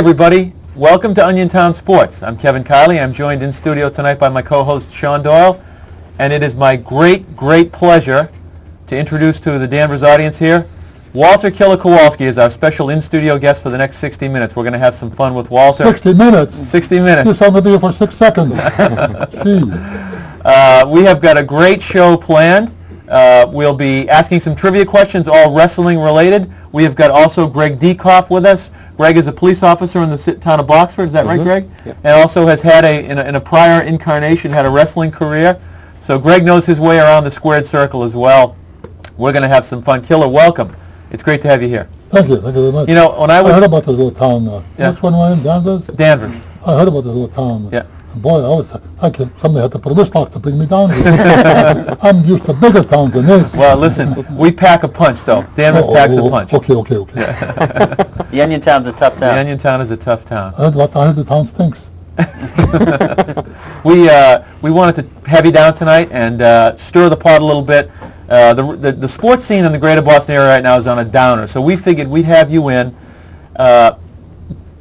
everybody. Welcome to Oniontown Sports. I'm Kevin Kiely. I'm joined in studio tonight by my co-host Sean Doyle, and it is my great pleasure to introduce to the Danvers audience here, Walter Killer Kowalski is our special in-studio guest for the next 60 minutes. We're going to have some fun with Walter. 60 minutes? 60 minutes. You're going to be here for 6 seconds. We have got a great show planned. We'll be asking some trivia questions, all wrestling related. We have got also Greg Decoff with us. Greg is a police officer in the town of Boxford. Is that right, Greg? Yep. And also has had in a prior incarnation, had a wrestling career. So Greg knows his way around the squared circle as well. We're going to have some fun. Killer, welcome. It's great to have you here. Thank you very much. You know, when I heard about this little town. Yeah. Which one was in Danvers? Danvers. I heard about this little town. Yeah. Boy, somebody had to put a wrist lock to bring me down here. I'm used to bigger towns than this. Well, listen, we pack a punch, though. Danvers packs a punch. Okay. The Oniontown's a tough town. The Oniontown is a tough town. I heard the town stinks. We wanted to have you down tonight and stir the pot a little bit. The sports scene in the greater Boston area right now is on a downer, so we figured we'd have you in.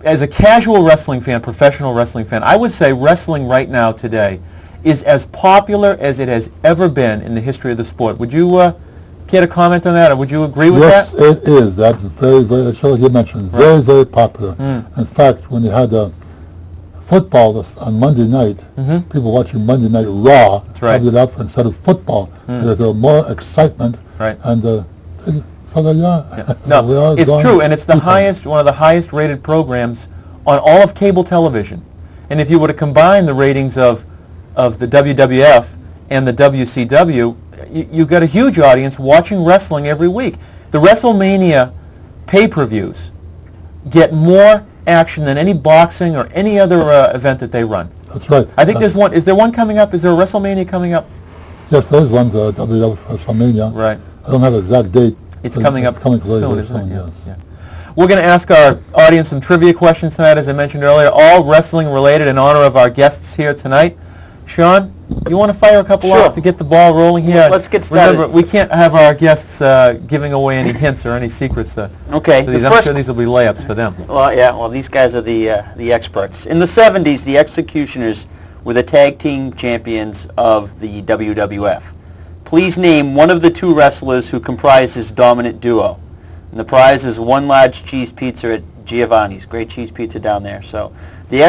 As a casual wrestling fan, professional wrestling fan, I would say wrestling right now today is as popular as it has ever been in the history of the sport. Would you care to comment on that, or would you agree with that? Yes, it is. That's very, sure you mentioned, very popular. In fact, when you had football on Monday night, people watching Monday Night Raw subbed it up instead of football. Because there was more excitement. Right. And so there you are. Yeah. No, it's true, and it's the highest, one of the highest rated programs on all of cable television. And if you were to combine the ratings of the WWF and the WCW, you've got a huge audience watching wrestling every week. The WrestleMania pay-per-views get more action than any boxing or any other event that they run. That's right. I think there's one. Is there one coming up? Is there a WrestleMania coming up? Yes, there is one, the WWF WrestleMania. Right. I don't have an exact date. It's coming up very soon, isn't soon, it? yes. Yeah. We're going to ask our audience some trivia questions tonight, as I mentioned earlier, all wrestling related in honor of our guests here tonight. Sean, you want to fire a couple off to get the ball rolling here? Let's get started. Remember, we can't have our guests giving away any hints or any secrets. Okay. I'm sure these will be layups for them. Well, yeah. Well, these guys are the experts. In the 70s, the Executioners were the tag team champions of the WWF. Please name one of the two wrestlers who comprise this dominant duo. And the prize is one large cheese pizza at Giovanni's. Great cheese pizza down there. So the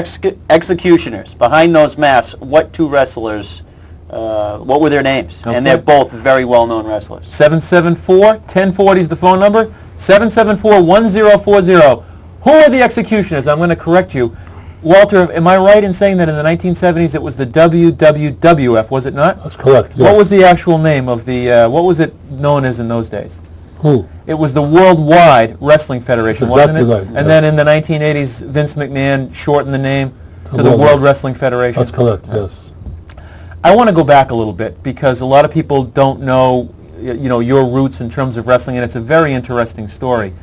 Executioners, behind those masks, what two wrestlers, what were their names? Okay. And they're both very well-known wrestlers. 774-1040 is the phone number. 774-1040. Who are the Executioners? I'm going to correct you. Walter, am I right in saying that in the 1970s it was the WWF, was it not? That's correct, yes. What was the actual name of the, what was it known as in those days? Who? It was the Worldwide Wrestling Federation, wasn't it? Right, and then in the 1980s, Vince McMahon shortened the name to the World Wrestling Federation. That's correct, yes. I want to go back a little bit because a lot of people don't know, your roots in terms of wrestling, and it's a very interesting story.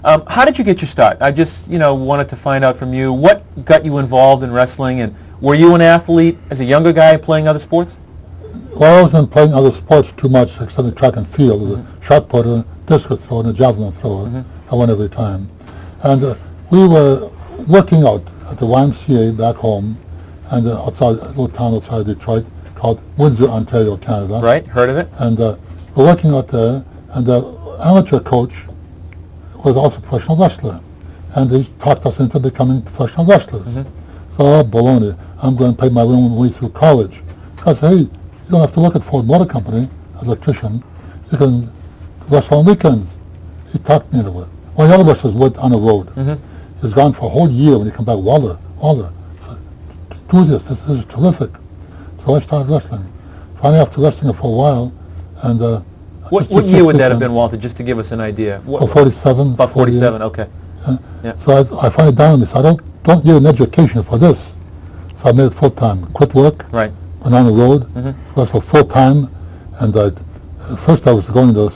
How did you get your start? I just, wanted to find out from you what got you involved in wrestling, and were you an athlete as a younger guy playing other sports? Well, I wasn't playing other sports too much except in track and field. With a shot putter, discus thrower, and a javelin thrower. I won every time. And we were working out at the YMCA back home, and outside a little town outside Detroit called Windsor, Ontario, Canada. Right, heard of it. And we're working out there, and the amateur coach was also a professional wrestler, and he talked us into becoming professional wrestlers. So, baloney, I'm going to pay my own way through college. I said, hey, you don't have to work at Ford Motor Company, electrician. You can wrestle on weekends. He talked me into it. Well, the other wrestlers went on the road. He's gone for a whole year. When he come back, Walter, do this. This is terrific. So I started wrestling. Finally, after wrestling for a while, and what year would that have been, Walter, just to give us an idea? 47. About 47, okay. Yeah. So I finally down on this. I don't need an education for this. So I made it full-time. Quit work. Right. Went on the road. Wrestled full-time. And first I was going to,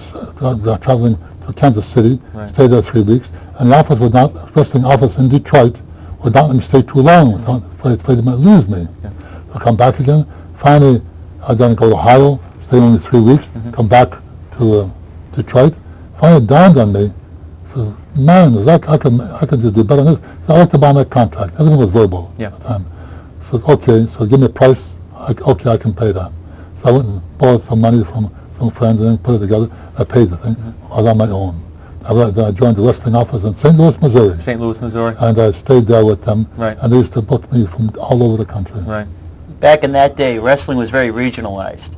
traveling to Kansas City. Right. Stayed there 3 weeks. And the office would not, wrestling office in Detroit, would not let me stay too long. Afraid they might lose me. Yeah. So I come back again. Finally, I then go to Ohio. Stay only 3 weeks. Come back to Detroit. Finally dawned on me, man, I could just do better than this. I like to buy my contract. Everything was verbal at the time. So, okay, so give me a price. Okay, I can pay that. So I went and borrowed some money from some friends and then put it together. I paid the thing. I was on my own. I joined the wrestling office in St. Louis, Missouri. St. Louis, Missouri. And I stayed there with them. Right. And they used to book me from all over the country. Right. Back in that day, wrestling was very regionalized.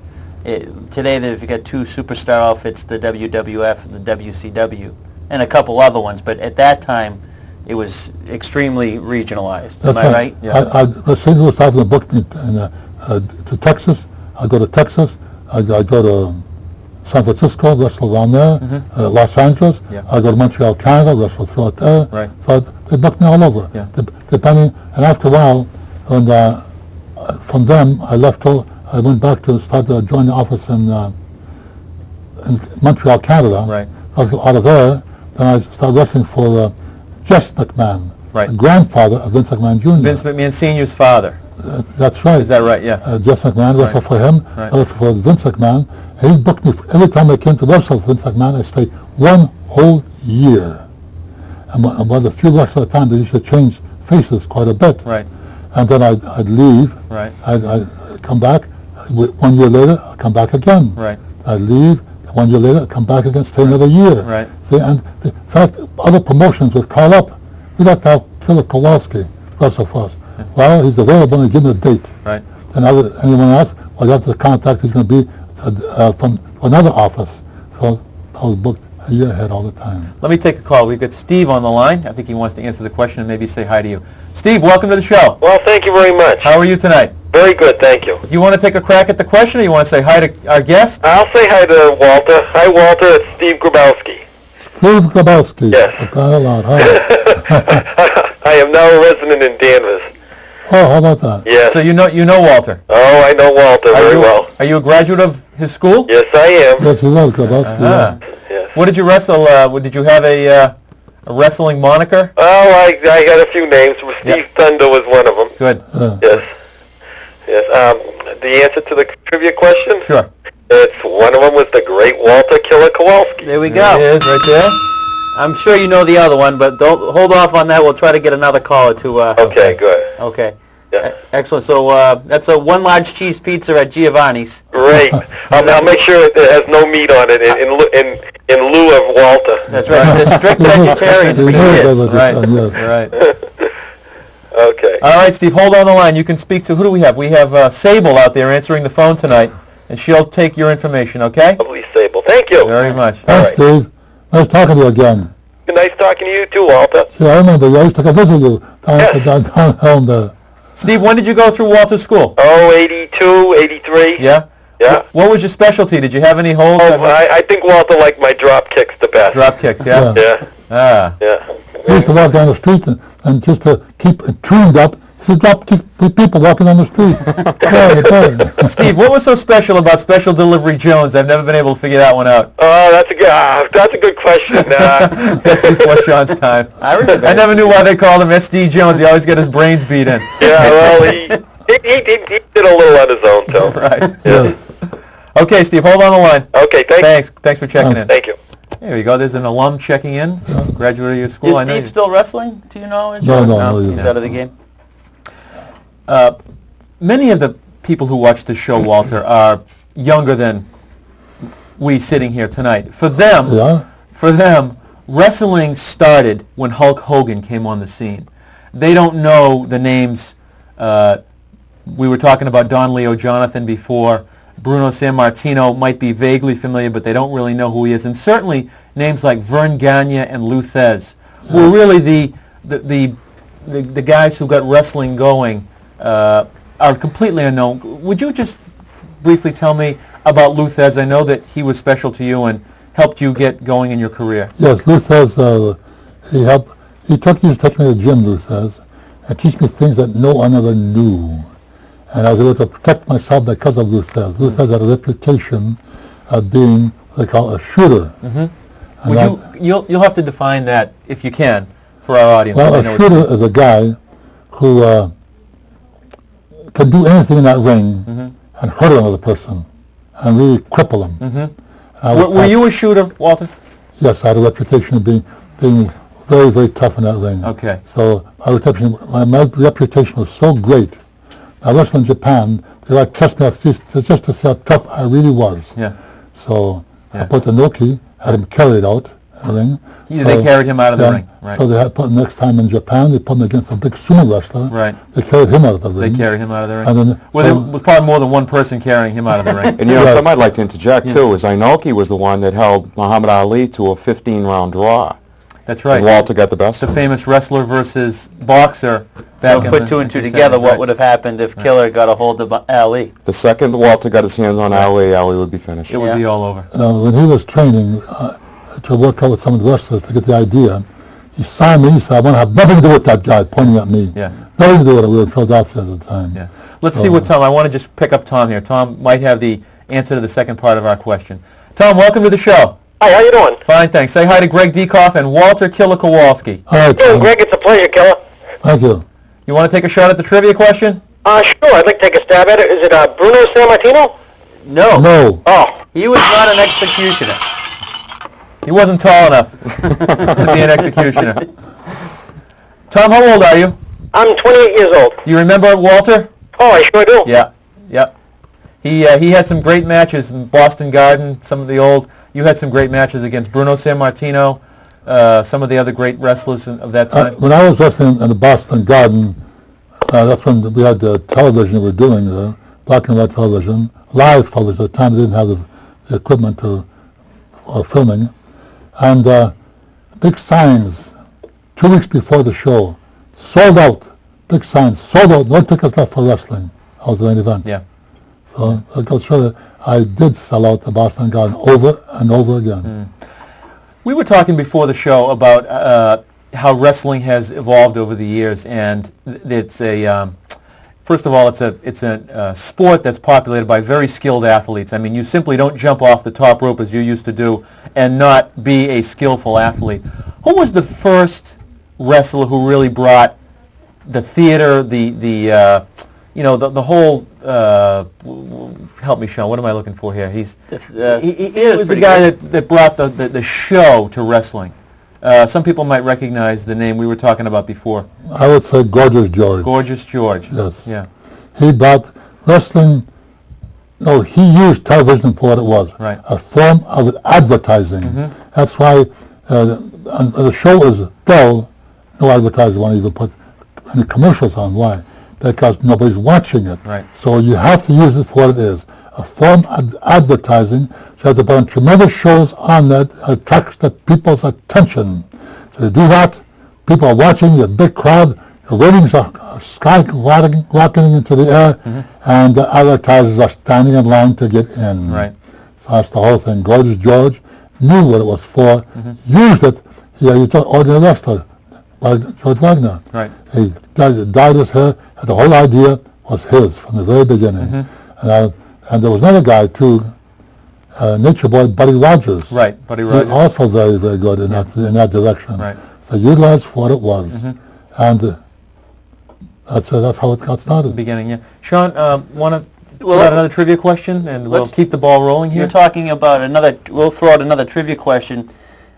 Today, you've got two superstar outfits, the WWF and the WCW, and a couple other ones. But at that time, it was extremely regionalized. Am I right? Yeah. The St. Louis office booked me to Texas. I go to Texas. I go to San Francisco, wrestle around there. Los Angeles. Yeah. I go to Montreal, Canada, wrestle throughout there. Right. So they booked me all over. Yeah. Depending, and after a while, when from them I left. I went back to start to join the office in Montreal, Canada. Right. Out of there, then I started wrestling for Jess McMahon, right. the grandfather of Vince McMahon Jr. Vince McMahon Sr.'s father. That's right. Is that right? Yeah. Jess McMahon, wrestled for him. Right. I wrestled for Vince McMahon. And he booked me every time I came to wrestle for Vince McMahon. I stayed 1 whole year. And one of the few wrestlers at the time, they used to change faces quite a bit. Right. And then I'd leave. Right. I'd come back. 1 year later, I'd come back again. Right. I'd leave. 1 year later, I'd come back again, stay another year. Right. See, and in fact, other promotions would call up. We'd like to have Killer Kowalski wrestle for us. Well, he's available and give me a date. Right. And anyone else, well, you have to contact, he's going to be from another office. So I was booked a year ahead all the time. Let me take a call. We've got Steve on the line. I think he wants to answer the question and maybe say hi to you. Steve, welcome to the show. Well, thank you very much. How are you tonight? Very good, thank you. You want to take a crack at the question, or you want to say hi to our guest? I'll say hi to Walter. Hi, Walter. It's Steve Grabowski. Steve Grabowski. Yes. Hi. I am now a resident in Danvers. Oh, how about that? Yes. So you know Walter. Oh, I know Walter very well. Are you a graduate of his school? Yes, I am. Yes, he was Grabowski. Uh-huh. Yes. What did you wrestle? Did you have a wrestling moniker? Oh, I got a few names. Steve Thunder was one of them. Good. Yes. Yes. The answer to the trivia question? Sure. It's one of them was the great Walter Killer Kowalski. There we There go. it is, right there. I'm sure you know the other one, but don't hold off on that. We'll try to get another caller to... Okay, good. Okay. Yeah. Excellent. So that's a one large cheese pizza at Giovanni's. Great. I'll make sure it has no meat on it in lieu of Walter. That's right. He's a strict vegetarian for years. Right. Right. Okay. All right, Steve, hold on the line. You can speak to, who do we have? We have Sable out there answering the phone tonight, and she'll take your information, okay? Lovely, Sable. Thank you. Very much. Thanks, Steve. Nice talking to you again. Nice talking to you too, Walter. See, I remember you. I used to come visit you down there. Steve, when did you go through Walter's school? Oh, 82, 83. Yeah? Yeah. What was your specialty? Did you have any holds? Oh, I think Walter liked my drop kicks the best. Drop kicks, yeah? Yeah. Ah. Yeah. He used to walk down the street and just to keep it tuned up, he dropped people walking on the street. Steve, what was so special about Special Delivery Jones? I've never been able to figure that one out. Oh, that's a good question. That's before Sean's time. I never knew why they called him SD Jones. He always got his brains beat in. Yeah, well, he did a little on his own, too. Right. Yeah. Okay, Steve, hold on the line. Okay, thanks. Thanks for checking in. Thank you. There you go. There's an alum checking in. Graduate of your school. Is Steve still wrestling, to your knowledge? No. He's out of the game? Many of the people who watch this show, Walter, are younger than we sitting here tonight. For them, wrestling started when Hulk Hogan came on the scene. They don't know the names. We were talking about Don Leo Jonathan before. Bruno Sammartino might be vaguely familiar, but they don't really know who he is. And certainly names like Vern Gagne and Lou Thez were really the guys who got wrestling going. Are completely unknown. Would you just briefly tell me about Lou Thez? I know that he was special to you and helped you get going in your career. Yes, Lou Thez, he used to take me to the gym, Lou Thez, and teach me things that no one ever knew. And I was able to protect myself because of Lou Thez. Lou Thez had a reputation of being what they call a shooter. Mm-hmm. You'll have to define that, if you can, for our audience. Well, a shooter is a guy who can do anything in that ring and hurt another person and really cripple him. Were you a shooter, Walter? Yes, I had a reputation of being very, very tough in that ring. Okay. So my reputation was so great. I wrestled in Japan. They like test me out just to see how tough I really was. Yeah. So I put the Noki, had him carried out in the ring. They carried him out of the ring. Right. So they had put him next time in Japan. They put him against a big sumo wrestler. Right. They carried him out of the ring. They carried him out of the ring. And then, well, there was probably more than one person carrying him out of the ring. And something I'd like to interject too is Inoki was the one that held Muhammad Ali to a 15-round draw. That's right. And Walter got the best. The famous wrestler versus boxer. Back So put two and two together, what would have happened if Killer got a hold of Ali? The second Walter got his hands on Ali would be finished. It would be all over. When he was training to work out with some of the wrestlers to get the idea, he signed me. He said, "I want to have nothing to do with that guy," pointing at me. Yeah. Nothing to do with it. We were in Philadelphia at the time. Yeah. Let's see what Tom. I want to just pick up Tom here. Tom might have the answer to the second part of our question. Tom, welcome to the show. Hi, how you doing? Fine, thanks. Say hi to Greg Decoff and Walter Killer Kowalski. All right, Hey, Tom. Greg, it's a pleasure, Killer. Thank you. You want to take a shot at the trivia question? Sure, I'd like to take a stab at it. Is it Bruno Sammartino? No. No. Oh, He was not an executioner. He wasn't tall enough to be an executioner. Tom, how old are you? I'm 28 years old. You remember Walter? Oh, I sure do. Yeah. He had some great matches in Boston Garden, some of the old. You had some great matches against Bruno Sammartino, some of the other great wrestlers of that time. When I was wrestling in the Boston Garden, that's when we had the television we were doing, black and white television, live television. At the time they didn't have the equipment for filming. And big signs 2 weeks before the show, sold out. Big signs, sold out, no tickets left for wrestling. That was the main event. Yeah. So I go sure that I did sell out the Boston Garden over and over again. We were talking before the show about how wrestling has evolved over the years, and it's a first of all, it's a sport that's populated by very skilled athletes. I mean, you simply don't jump off the top rope as you used to do and not be a skillful athlete. Who was the first wrestler who really brought the theater, the whole, help me, Sean, what am I looking for here? He was the guy that brought the show to wrestling. Some people might recognize the name we were talking about before. I would say Gorgeous George. Gorgeous George. Yes. Yeah. He brought wrestling, he used television for what it was. Right. A form of advertising. Mm-hmm. That's why the show is dull. No advertisers want to even put any commercials on. Why? Because nobody's watching it. Right. So you have to use it for what it is. A form of advertising. So you have to put on tremendous shows on that attracts the people's attention. So you do that, people are watching, you have a big crowd, the ratings are skyrocketing into the air, and the advertisers are standing in line to get in. Right. So that's the whole thing. Gorgeous George knew what it was for, used it. You took ordinary wrestler, like George Wagner. Right. He dyed his hair, and the whole idea was his from the very beginning. And there was another guy too, Nature Boy Buddy Rogers. Right, Buddy He Rogers. also very, very good in that direction. Right. So utilized what it was, and that's how it got started. Beginning, yeah. Sean, want to pull out another trivia question, and we'll keep the ball rolling here? You're talking about we'll throw out another trivia question.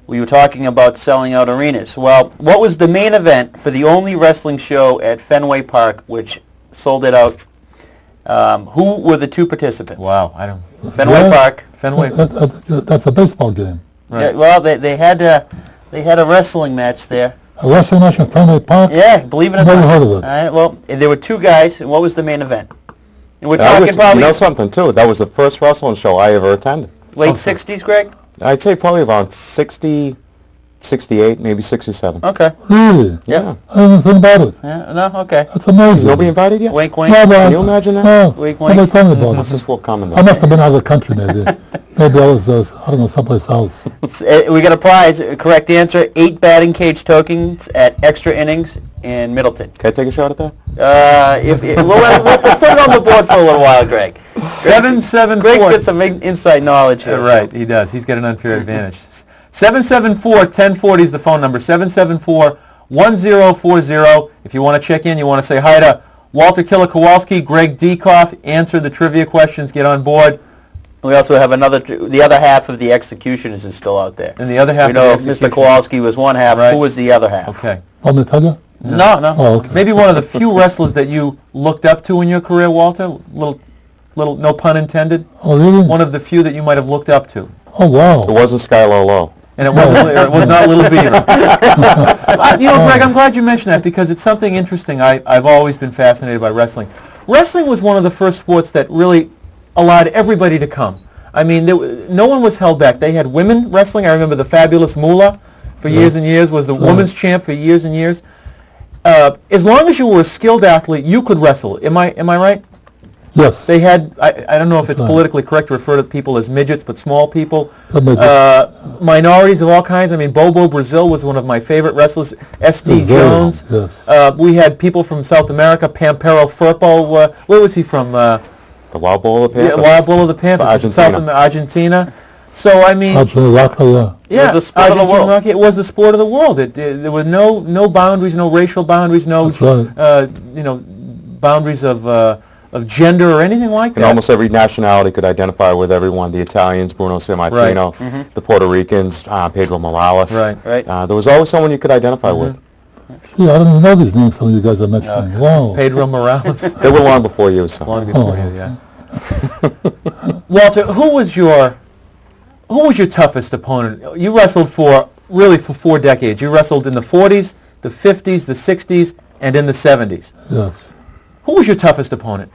We were talking about selling out arenas. Well, what was the main event for the only wrestling show at Fenway Park which sold it out? Who were the two participants? Wow, I don't... Fenway Park. Fenway. That's a baseball game. Right. Yeah, well, they had a wrestling match there. A wrestling match in Fenway Park? Yeah, believe it or Never not. heard of it. All right, well, there were two guys, and what was the main event? And we're That talking was, probably you know something too, that was the first wrestling show I ever attended. late 60s, Greg? I'd say probably about 60, 68, maybe 67. Okay. Really? Yeah. I didn't think about it. Yeah, no, okay. That's amazing. Nobody invited you? Wink, wink. No, but Can you imagine that? No, Wink, wink. nobody told me about What's it. this will coming I must have been out of the country maybe. Maybe I was, I don't know, someplace else. We got a prize. Correct answer, 8 batting cage tokens at extra innings in Middleton. Can I take a shot at that? We'll put it on the board for a little while, Greg. 774. Greg's got some inside knowledge here. Right, he does. He's got an unfair advantage. 774-1040 is the phone number. 774-1040. If you want to check in, you want to say hi to Walter Killer Kowalski, Greg Decoff, answer the trivia questions, get on board. We also have the other half of the Executioners is still out there. And the other half We know of the Mr. Kowalski was one half. Right. Who was the other half? Okay. Want me to tell you? No. Oh, okay. Maybe one of the few wrestlers that you looked up to in your career, Walter? Little, no pun intended? Oh, really? One of the few that you might have looked up to. Oh, wow. It wasn't Skylar Lowe. And it was not Little Beaver. You know, Greg, I'm glad you mentioned that because it's something interesting. I've always been fascinated by wrestling. Wrestling was one of the first sports that really allowed everybody to come. I mean, no one was held back. They had women wrestling. I remember the Fabulous Moolah for years and years, was the women's champ for years and years. As long as you were a skilled athlete, you could wrestle. Am I right? Yes. They had, I don't know if it's politically correct to refer to people as midgets, but small people. Minorities of all kinds. I mean, Bobo Brazil was one of my favorite wrestlers. S.D. Jones. Yes. We had people from South America. Pampero Firpo. Where was he from? The Wild Bull of the Panther? Yeah, Wild Bull of the Panther. Argentina. So, I mean... Yeah, it was the sport of the world. Rocky, it was the sport of the world. There were no boundaries, no racial boundaries, no boundaries of gender or anything like that. And almost every nationality could identify with everyone. The Italians, Bruno Sammartino, the Puerto Ricans, Pedro Morales. Right. There was always someone you could identify with. Yeah, I don't even know these names some of you guys are mentioning. Wow. Pedro Morales. They were long before you, so. Long before you, yeah. Walter, who was your toughest opponent? You wrestled for 4 decades. You wrestled in the 40s, the 50s, the 60s, and in the 70s. Yes. Who was your toughest opponent?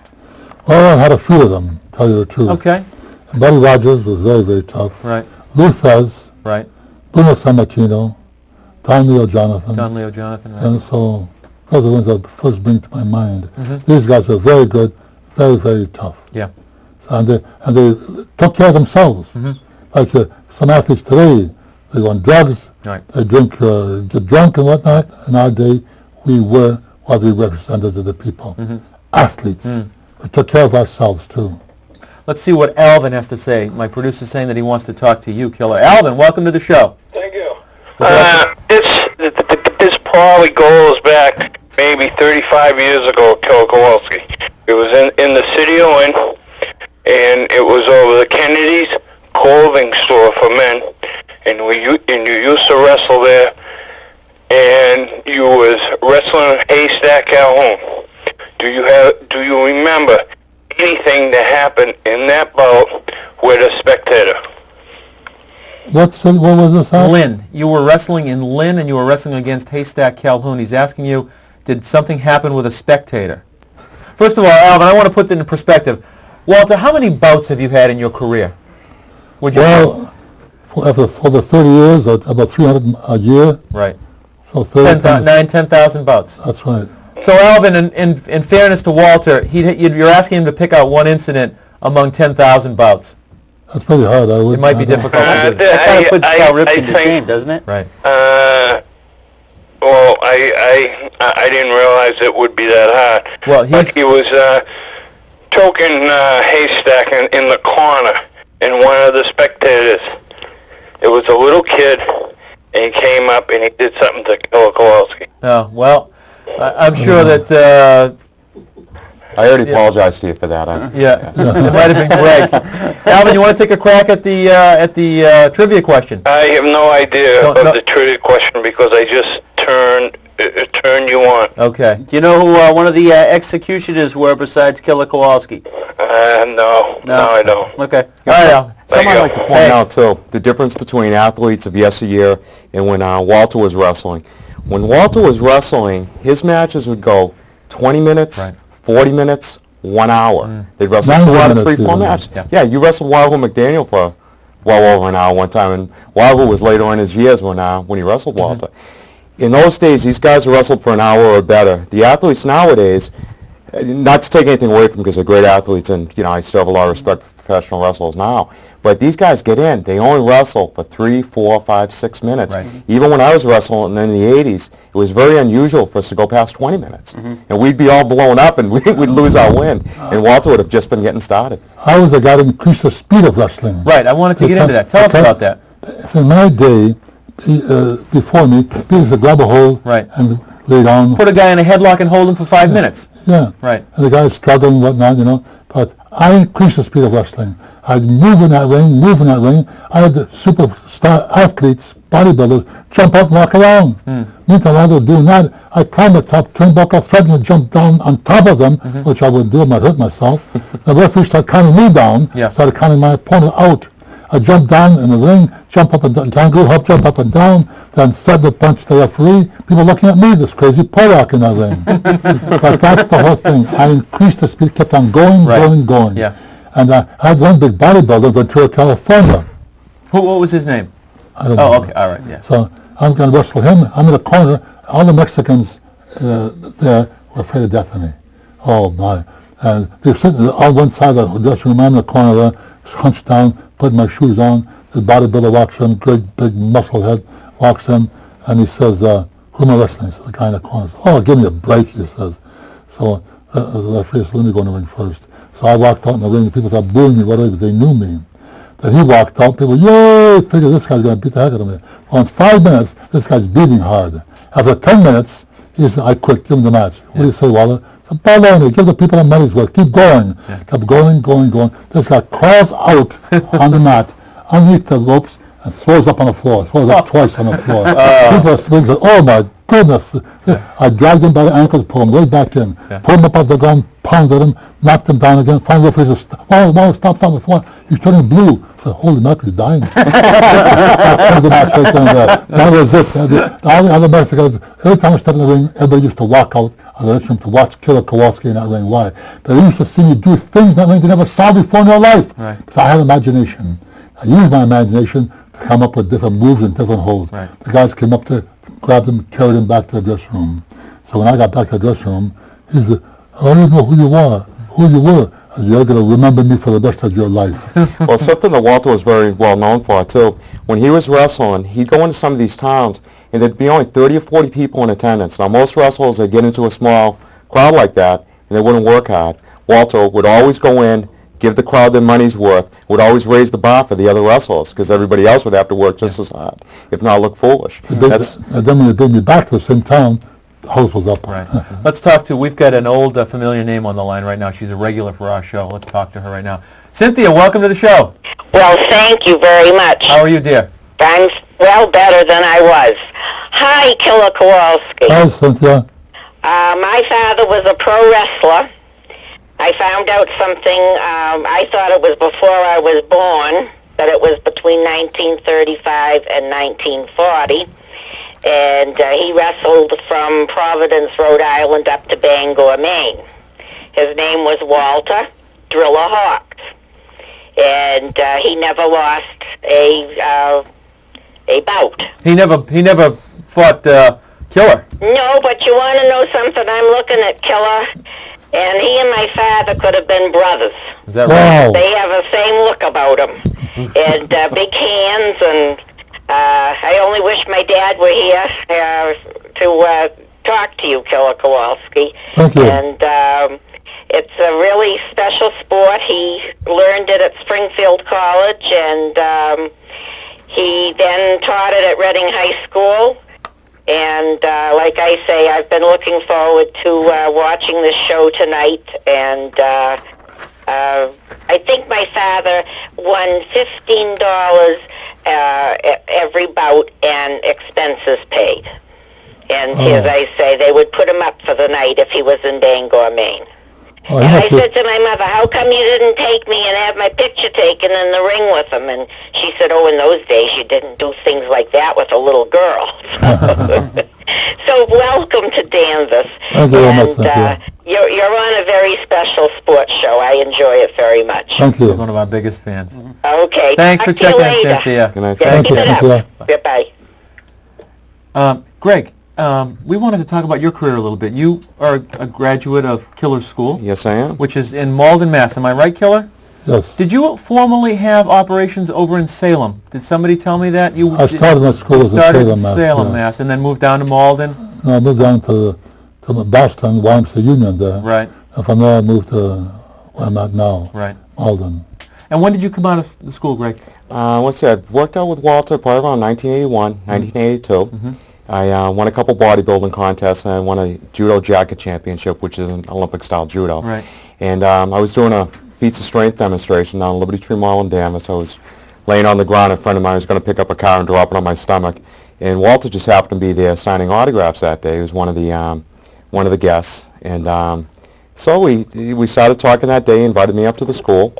Well, I had a few of them, to tell you the truth. Okay. Buddy Rogers was very, very tough. Right. Lou Fez. Right. Bruno Sammartino. Don Leo Jonathan. Right. And so those are the ones that first bring to my mind. These guys were very good, very, very tough. Yeah. And they took care of themselves. Like some athletes today, they go on drugs, Right. they get drunk and whatnot. In our day, we were what we represented to the people. Athletes. We took care of ourselves too. Let's see what Alvin has to say. My producer's saying that he wants to talk to you, Killer. Alvin, welcome to the show. Thank you. This probably goes back maybe 35 years ago, Killer Kowalski. It was in the city of Lynn, and it was over the Kennedy's clothing store for men, and you used to wrestle there, and you was wrestling Haystack Calhoun. Do you remember anything that happened in that bout with a spectator? What was this at? Lynn. You were wrestling in Lynn, and you were wrestling against Haystack Calhoun. He's asking you, did something happen with a spectator? First of all, Alvin, I want to put that in perspective. Walter, how many bouts have you had in your career? For the 30 years, about 300 a year. Right. So 10,000 bouts. That's right. So, Alvin, in fairness to Walter, you're asking him to pick out one incident among 10,000 bouts. That's pretty hard. It might be difficult to do. That kind of puts Cal Ripken to shame, doesn't it? Right. Well, I didn't realize it would be that hard. Well, but he was choking Haystack in the corner, and one of the spectators, it was a little kid, and he came up and he did something to Killer Kowalski. Oh, well, I'm sure that... I already apologized to you for that. It might have been Greg. Alvin, you want to take a crack at the trivia question? I have no idea of the trivia question because I just turned you on. Okay. Do you know who one of the executioners were besides Killer Kowalski? No, I don't. Okay. All right, Al. Something I'd like to point out, too, the difference between athletes of yesteryear and when Walter was wrestling. When Walter was wrestling, his matches would go 20 minutes, 40 minutes, 1 hour. They'd wrestle 2 out of 3, 4 matches. Yeah, you wrestled Wildwood McDaniel for well over an hour one time, and Wildwood was later in his years when he wrestled Walter. In those days, these guys wrestled for an hour or better. The athletes nowadays, not to take anything away from them because they're great athletes, and I still have a lot of respect for professional wrestlers now, but these guys get in. They only wrestle for 3, 4, 5, 6 minutes. Even when I was wrestling in the 80s, it was very unusual for us to go past 20 minutes. And we'd be all blown up, and we'd lose our wind. And Walter would have just been getting started. I was the guy that increased the speed of wrestling. Right, I wanted to get into that. Tell us about that. In my day, before me, he used to grab a hold and lay down. Put a guy in a headlock and hold him for 5 minutes. Yeah. Right. And the guy was struggling and whatnot, But I increased the speed of wrestling. I'd move in that ring. I had the superstar athletes, bodybuilders, jump up and walk around. Meantime, I was doing that. I climbed the top turnbuckle, threatened to jump down on top of them, which I wouldn't do. I might hurt myself. The referee started counting me down, started counting my opponent out. I jumped down in the ring, jump up and down, hop, jump up and down, then started to punch the referee. People looking at me, this crazy Pollock in that ring. But that's the whole thing. I increased the speed, kept on going. Yeah. And I had one big bodybuilder in Ventura, California. What was his name? I don't know. Oh, okay, all right, yeah. So I'm going to wrestle him. I'm in the corner. All the Mexicans there were afraid of death of me. Oh, my. And they're sitting on one side of the dressing room. I'm in the corner there, hunched down, putting my shoes on. The bodybuilder walks in, great big muscle head, walks in, and he says, who am I wrestling? He says, the guy in the corner says, oh, give me a break, he says. So the referee says, let me go in the ring first. So I walked out in the ring, and people started booing me right away because they knew me. Then he walked out, people, yay, figure this guy's going to beat the heck out of me. Well, in 5 minutes, this guy's beating hard. After 10 minutes, he said, I quit, give him the match. What do you say, Waller? I said, baloney, give the people a money's worth, keep going. Kept going. This guy crawls out on the mat, underneath the ropes, and throws up on the floor, throws up twice on the floor. People are swinging, oh my goodness. I dragged him by the ankles, pulled him right back in, pulled him up off the ground, pounded him, knocked him down again. Finally, the referee says, "Whoa, stop before he's turning blue." I said, "Holy mackerel, he's dying." That was it. All the other Mexicans, every time I stepped in the ring, everybody used to walk out of the restroom to watch Killer Kowalski in that ring. Why? They used to see me do things in that ring they never saw before in their life. Right. Because I had imagination. I used my imagination to come up with different moves and different holds. Right. The guys came up to grab him, carried him back to the dressing room. So when I got back to the dressing room, he said, I don't know who you are, who you were. I said, you're going to remember me for the rest of your life. Well, something that Walter was very well known for, too, when he was wrestling, he'd go into some of these towns, and there'd be only 30 or 40 people in attendance. Now, most wrestlers, they'd get into a small crowd like that, and they wouldn't work hard. Walter would always go in, give the crowd their money's worth, would always raise the bar for the other wrestlers, because everybody else would have to work just as hard, if not look foolish. And then when they bring me back to the same town, the house was up. Right. Let's talk to, we've got an old familiar name on the line right now. She's a regular for our show. Let's talk to her right now. Cynthia, welcome to the show. Well, thank you very much. How are you, dear? I'm well better than I was. Hi, Killer Kowalski. Hi, Cynthia. My father was a pro wrestler. I found out something, I thought it was before I was born, that it was between 1935 and 1940. And he wrestled from Providence, Rhode Island up to Bangor, Maine. His name was Walter Driller Hawks. And he never lost a bout. He never fought Killer. No, but you want to know something? I'm looking at Killer, and he and my father could have been brothers. Is that right? Wow. They have the same look about them, and big hands, and I only wish my dad were here to talk to you, Killer Kowalski. Thank you. And it's a really special sport. He learned it at Springfield College, and he then taught it at Reading High School. And like I say, I've been looking forward to watching this show tonight, and I think my father won $15 every bout and expenses paid. And as I say, they would put him up for the night if he was in Bangor, Maine. Oh, and I said to my mother, how come you didn't take me and have my picture taken in the ring with him? And she said, oh, in those days you didn't do things like that with a little girl. So welcome to Danvers. Thank you very much, you're on a very special sports show. I enjoy it very much. Thank you. He's one of our biggest fans. Okay. Thanks for Talk to you checking in, later. Cynthia. Good night. Yeah, Thank keep you, it up. Cynthia. Bye-bye. Greg, we wanted to talk about your career a little bit. You are a graduate of Killer School. Yes, I am. Which is in Malden, Mass. Am I right, Killer? Yes. Did you formerly have operations over in Salem? Did somebody tell me that? I started at school in Salem, Mass. Salem, Mass. And then moved down to Malden? No, I moved down to Boston, YMCA Union there. Right. And from there I moved to where I'm at now, Right. Malden. And when did you come out of the school, Greg? Let's see, I worked out with Walter probably around 1981, 1982. I won a couple bodybuilding contests, and I won a judo jacket championship, which is an Olympic-style judo. Right. And I was doing a pizza strength demonstration down Liberty Tree Mall in Danvers. I was laying on the ground. A friend of mine was going to pick up a car and drop it on my stomach. And Walter just happened to be there signing autographs that day. He was one of the guests. And so we started talking that day. He invited me up to the school.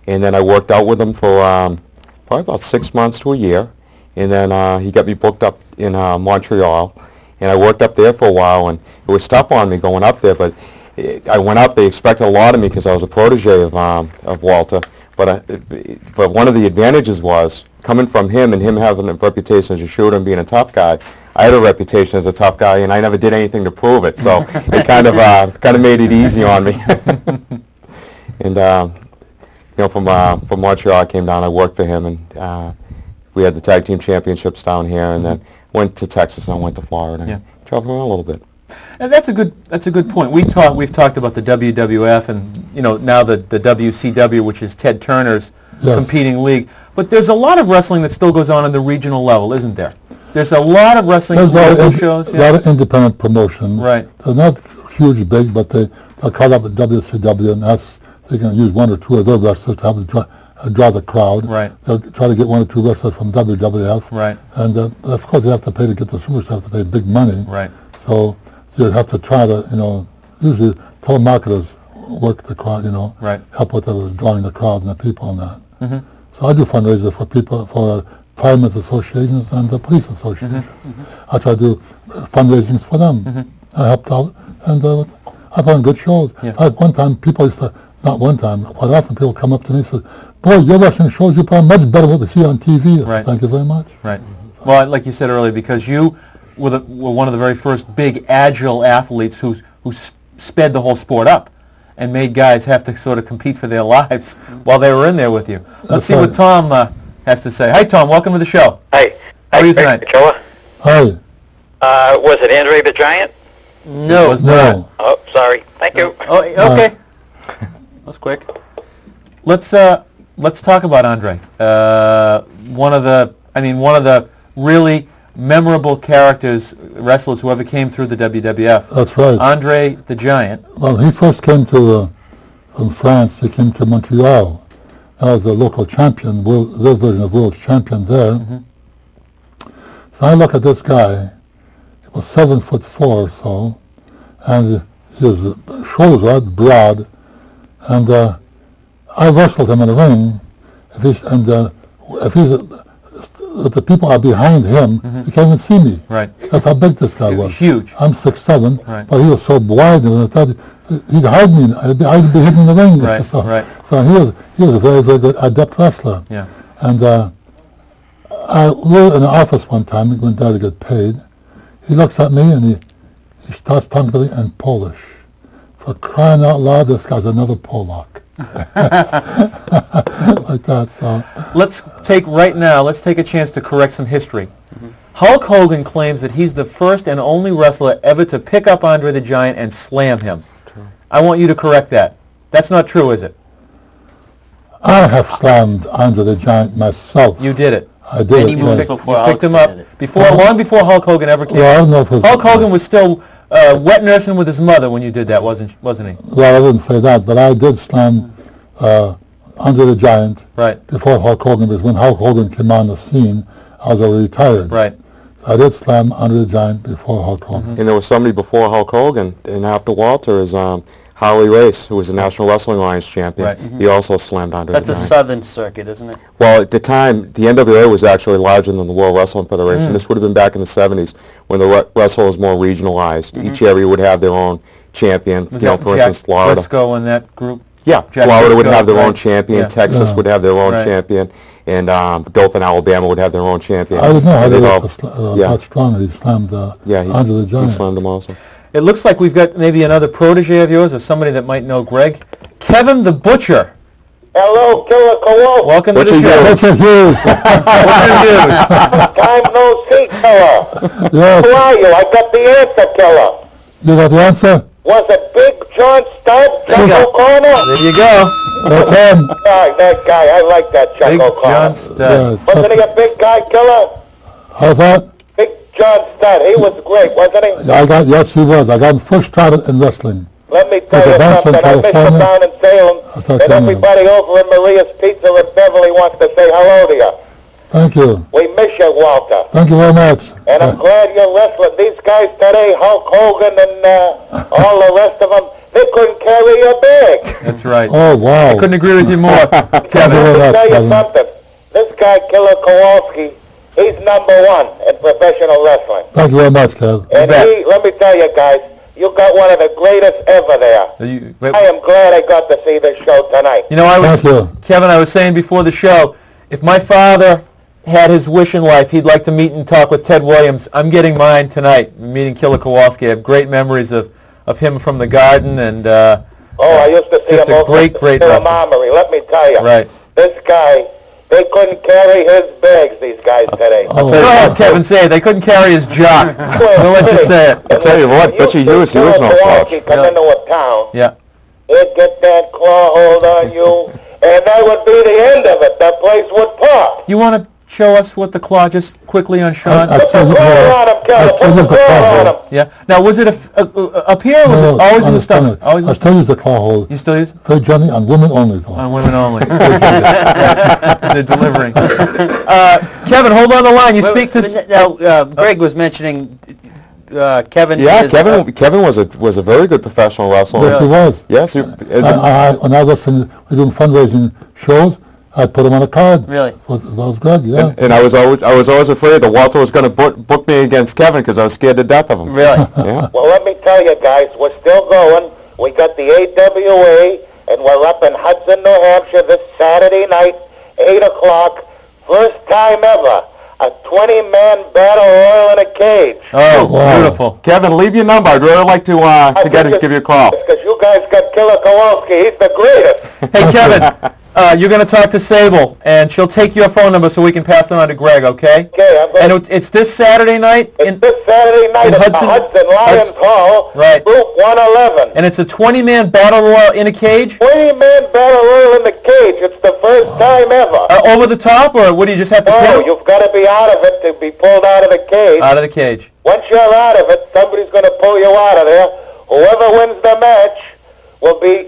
And then I worked out with him for probably about 6 months to a year. And then he got me booked up in Montreal. And I worked up there for a while. And it was tough on me going up there. But I went up. They expected a lot of me because I was a protege of Walter. But one of the advantages was coming from him and him having a reputation as a shooter and being a tough guy. I had a reputation as a tough guy, and I never did anything to prove it. So it kind of made it easy on me. And from Montreal, I came down. I worked for him, and we had the tag team championships down here, and then went to Texas and I went to Florida. And traveled around a little bit. And that's a good point. We've talked about the WWF and now the WCW, which is Ted Turner's competing league. But there's a lot of wrestling that still goes on the regional level, isn't there? There's a lot of wrestling local shows. A lot of independent promotions. Right. They're not huge, big, but they're caught up with WCW, and they can use one or two of their wrestlers to have draw the crowd. Right. They'll try to get one or two wrestlers from WWF. Right. And of course, they have to pay to get the superstars, have to pay big money. Right. So you have to try to, usually telemarketers work the crowd, right. help with drawing the crowd and the people and that. Mm-hmm. So I do fundraisers for people, for firemen's associations and the police associations. Mm-hmm. I try to do fundraisings for them. Mm-hmm. I helped out, and I've done good shows. Yeah. One time, people used to, not one time, quite often people come up to me and say, boy, your wrestling shows you put on much better than what we see on TV. Right. Thank you very much. Right. Well, like you said earlier, because you were one of the very first big, agile athletes who sped the whole sport up and made guys have to sort of compete for their lives while they were in there with you. Let's see what Tom has to say. Hi, Tom. Welcome to the show. Hi. How are you tonight? Hi. Was it Andre the Giant? No. It was not. Oh, sorry. Thank you. Oh, okay. That was quick. Let's talk about Andre. One of the really memorable characters, wrestlers who ever came through the WWF. That's right. Andre the Giant. Well, he first came from France. He came to Montreal as a local champion, their version of world champion there. Mm-hmm. So I look at this guy. He was 7'4" or so, and his shoulders were broad, and I wrestled him in the ring. If the people are behind him, they can't even see me. Right. That's how big this guy was. Huge. I'm 6'7", right. but he was so wide, and I thought he'd hide me. I'd be hidden in the ring. Right. So, right. So he was a very, very good adept wrestler. Yeah. And we were in the office one time. He went there to get paid. He looks at me and he starts talking to me in Polish. For crying out loud, this guy's another Polak. Like that. So let's take a chance to correct some history. Mm-hmm. Hulk Hogan claims that he's the first and only wrestler ever to pick up Andre the Giant and slam him. True. I want you to correct that. That's not true, is it? I have slammed Andre the Giant myself. You did it. I did. And you picked him up long before Hulk Hogan ever came. Well, I don't know if Hulk Hogan was still wet nursing with his mother when you did that, wasn't he? Well, I wouldn't say that, but I did slam Andre the Giant before Hulk Hogan, because when Hulk Hogan came on the scene, I was already retired. Right. So I did slam Andre the Giant before Hulk Hogan. Mm-hmm. And there was somebody before Hulk Hogan, and after Walter is Harley Race, who was a National Wrestling Alliance champion. Right. Mm-hmm. He also slammed Andre the Giant. That's a southern circuit, isn't it? Well, at the time, the NWA was actually larger than the World Wrestling Federation. This would have been back in the 70s when the wrestling was more regionalized. Mm-hmm. Each area would have their own champion. For instance, Florida. Briscoe in that group? Yeah, Jack Florida would Briscoe, have their own champion. Texas would have their own champion. And Dothan, Alabama would have their own champion. I don't know how strong he slammed Andre the Giant. He slammed him also. It looks like we've got maybe another protege of yours or somebody that might know Greg. Kevin the Butcher. Hello, Killer Kowalski. Welcome to the show. Butcher Hughes. Time no see, Killer. Yes. Who are you? I got the answer, Killer. You got the answer? Was it Big John Studd, Chuck O'Connor? There you go. That's him. That guy, I like that Chuck Big O'Connor. John Studd. Wasn't he a big guy, Killer? How's that? Big John Studd. He was great, wasn't he? Yes, he was. I got him first started in wrestling. let me tell There's you a bunch in something. I miss you California. down in Salem, I thought and Salem. everybody over in Maria's Pizza in Beverly wants to say hello to you. Thank you. We miss you, Walter. Thank you very much. And I'm glad you're wrestling. These guys today, Hulk Hogan and all the rest of them, they couldn't carry your bag. That's right. Oh, wow. I couldn't agree with you more, Kevin. Very Let me much, tell you Kevin. something. This guy, Killer Kowalski, he's number one in professional wrestling. Thank you very much, Kev. And let me tell you guys, you got one of the greatest ever there. I am glad I got to see this show tonight. You know, Thank you. Kevin, I was saying before the show, if my father had his wish in life, he'd like to meet and talk with Ted Williams. I'm getting mine tonight, meeting Killer Kowalski. I have great memories of him from the Garden, and I used to see just him a over great at wrestler. the Armory. Let me tell you. Right. This guy, they couldn't carry his bags, these guys today. Oh, Go ahead, Kevin, say it. They couldn't carry his jock. We'll let you say it. I'll tell you what, Butchie Hughes, he was no Kowalski slouch. come into a town, Yeah. he'd get that claw hold on you, and that would be the end of it. That place would pop. You want to show us what the claw, just quickly on Sean? I Put the saw the claw claw. on him, Keller. Put the claw on him. Yeah. Now, was it up here, or was it always in the stomach? Always. I still use the claw hold. You still use it? Very gently on women only, though. On women only. They're delivering. Kevin, hold on the line. You speak to... Now, Greg was mentioning Kevin. Yeah, is, Kevin was a very good professional wrestler. Yes, he was. Yes, When I was doing fundraising shows, I'd put him on a card. Really? That was good, yeah. and I was always afraid that Walter was going to book me against Kevin because I was scared to death of him. Really? Yeah. Well, let me tell you guys, we're still going. We got the AWA, and we're up in Hudson, New Hampshire this Saturday night, 8 o'clock. First time ever, a 20-man battle royal in a cage. Oh, Wow. beautiful. Kevin, leave your number. I'd really like to give you a call. Because you guys got Killer Kowalski. He's the greatest. Hey, Kevin, you're going to talk to Sable, and she'll take your phone number so we can pass it on to Greg, okay? Okay, I'm going And it's this Saturday night? It's this Saturday night in at the Hudson- Hudson Lions Hall, Right. Route 111. And it's a 20-man battle royal in a cage? 20-man battle royal in the cage. It's the first time ever. Over the top, or what do you just have to Oh, pin? you've got to be out of it to be pulled out of the cage. Out of the cage. Once you're out of it, somebody's going to pull you out of there. Whoever wins the match will be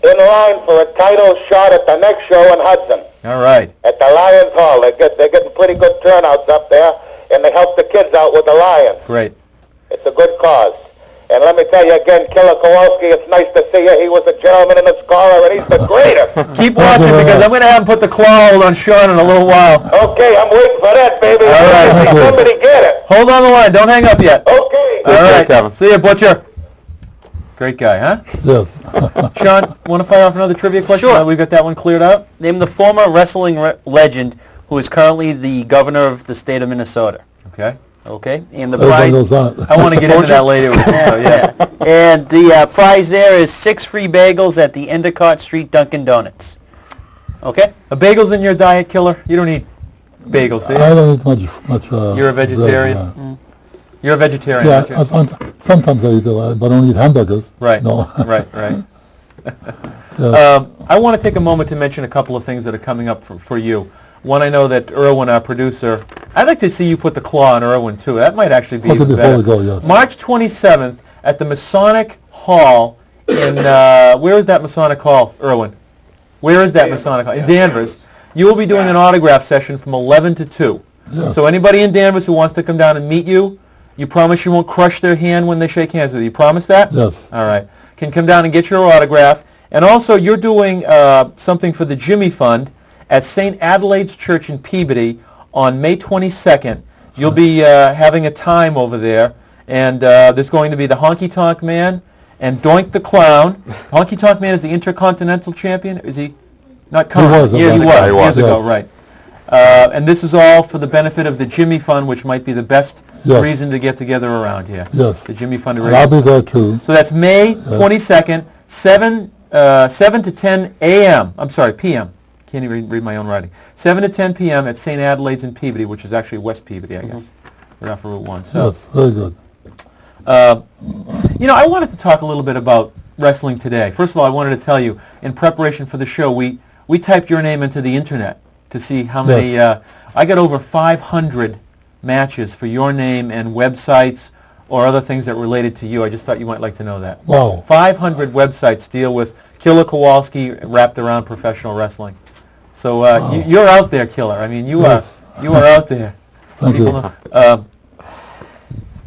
in line for a title shot at the next show in Hudson All right. at the Lions Hall. They're getting pretty good turnouts up there, and they help the kids out with the Lions. Great. It's a good cause. And let me tell you again, Killer Kowalski, it's nice to see you. He was a gentleman and a scholar, and he's the greatest. Keep watching, because I'm going to have him put the claw hold on Sean in a little while. Okay, I'm waiting for that, baby. All right. See somebody get it. Hold on the line. Don't hang up yet. Okay. All right, Kevin. See you, Butcher. Great guy, huh? Yes. Sean, want to fire off another trivia question? Sure. Now we've got that one cleared out. Name the former wrestling legend who is currently the governor of the state of Minnesota. Okay. Okay? And the Everybody prize... knows that. I want to get into that later. So, yeah. And the prize there is 6 free bagels at the Endicott Street Dunkin' Donuts. Okay? A bagel's in your diet, Killer? You don't eat bagels, do you? I don't eat much. You're a vegetarian? bread, You're a vegetarian, yeah, aren't you? sometimes I eat it, but I don't eat hamburgers. Right. No. Right, right. Yeah. I want to take a moment to mention a couple of things that are coming up for you. One, I know that Irwin, our producer, I'd like to see you put the claw on Irwin, too. That might actually be Okay, even before better. we go, yes. March 27th at the Masonic Hall in, where is that Masonic Hall, Irwin? Where is that Masonic Hall? In Danvers. You will be doing an autograph session from 11 to 2. Yeah. So anybody in Danvers who wants to come down and meet you, you promise you won't crush their hand when they shake hands with you. You promise that? Yes. All right. Can come down and get your autograph. And also, you're doing something for the Jimmy Fund at St. Adelaide's Church in Peabody on May 22nd. You'll be having a time over there, and there's going to be the Honky Tonk Man and Doink the Clown. Honky Tonk Man is the Intercontinental Champion. Is he not current? was, Yeah, he was years yeah. ago, right. And this is all for the benefit of the Jimmy Fund, which might be the best Yes. reason to get together around here. Yes. The Jimmy Fund. And I'll be there too. So that's May 22nd, 7 to 10 a.m. I'm sorry, p.m. Can't even read my own writing. 7 to 10 p.m. at St. Adelaide's in Peabody, which is actually West Peabody, I guess. Right off of Route 1. So, Yes, very good. you know, I wanted to talk a little bit about wrestling today. First of all, I wanted to tell you, in preparation for the show, we typed your name into the internet to see how many. I got over 500 matches for your name and websites, or other things that related to you. I just thought you might like to know that. Wow. 500 websites deal with Killer Kowalski wrapped around professional wrestling. So you're out there, Killer. I mean, you are out there. Thank you.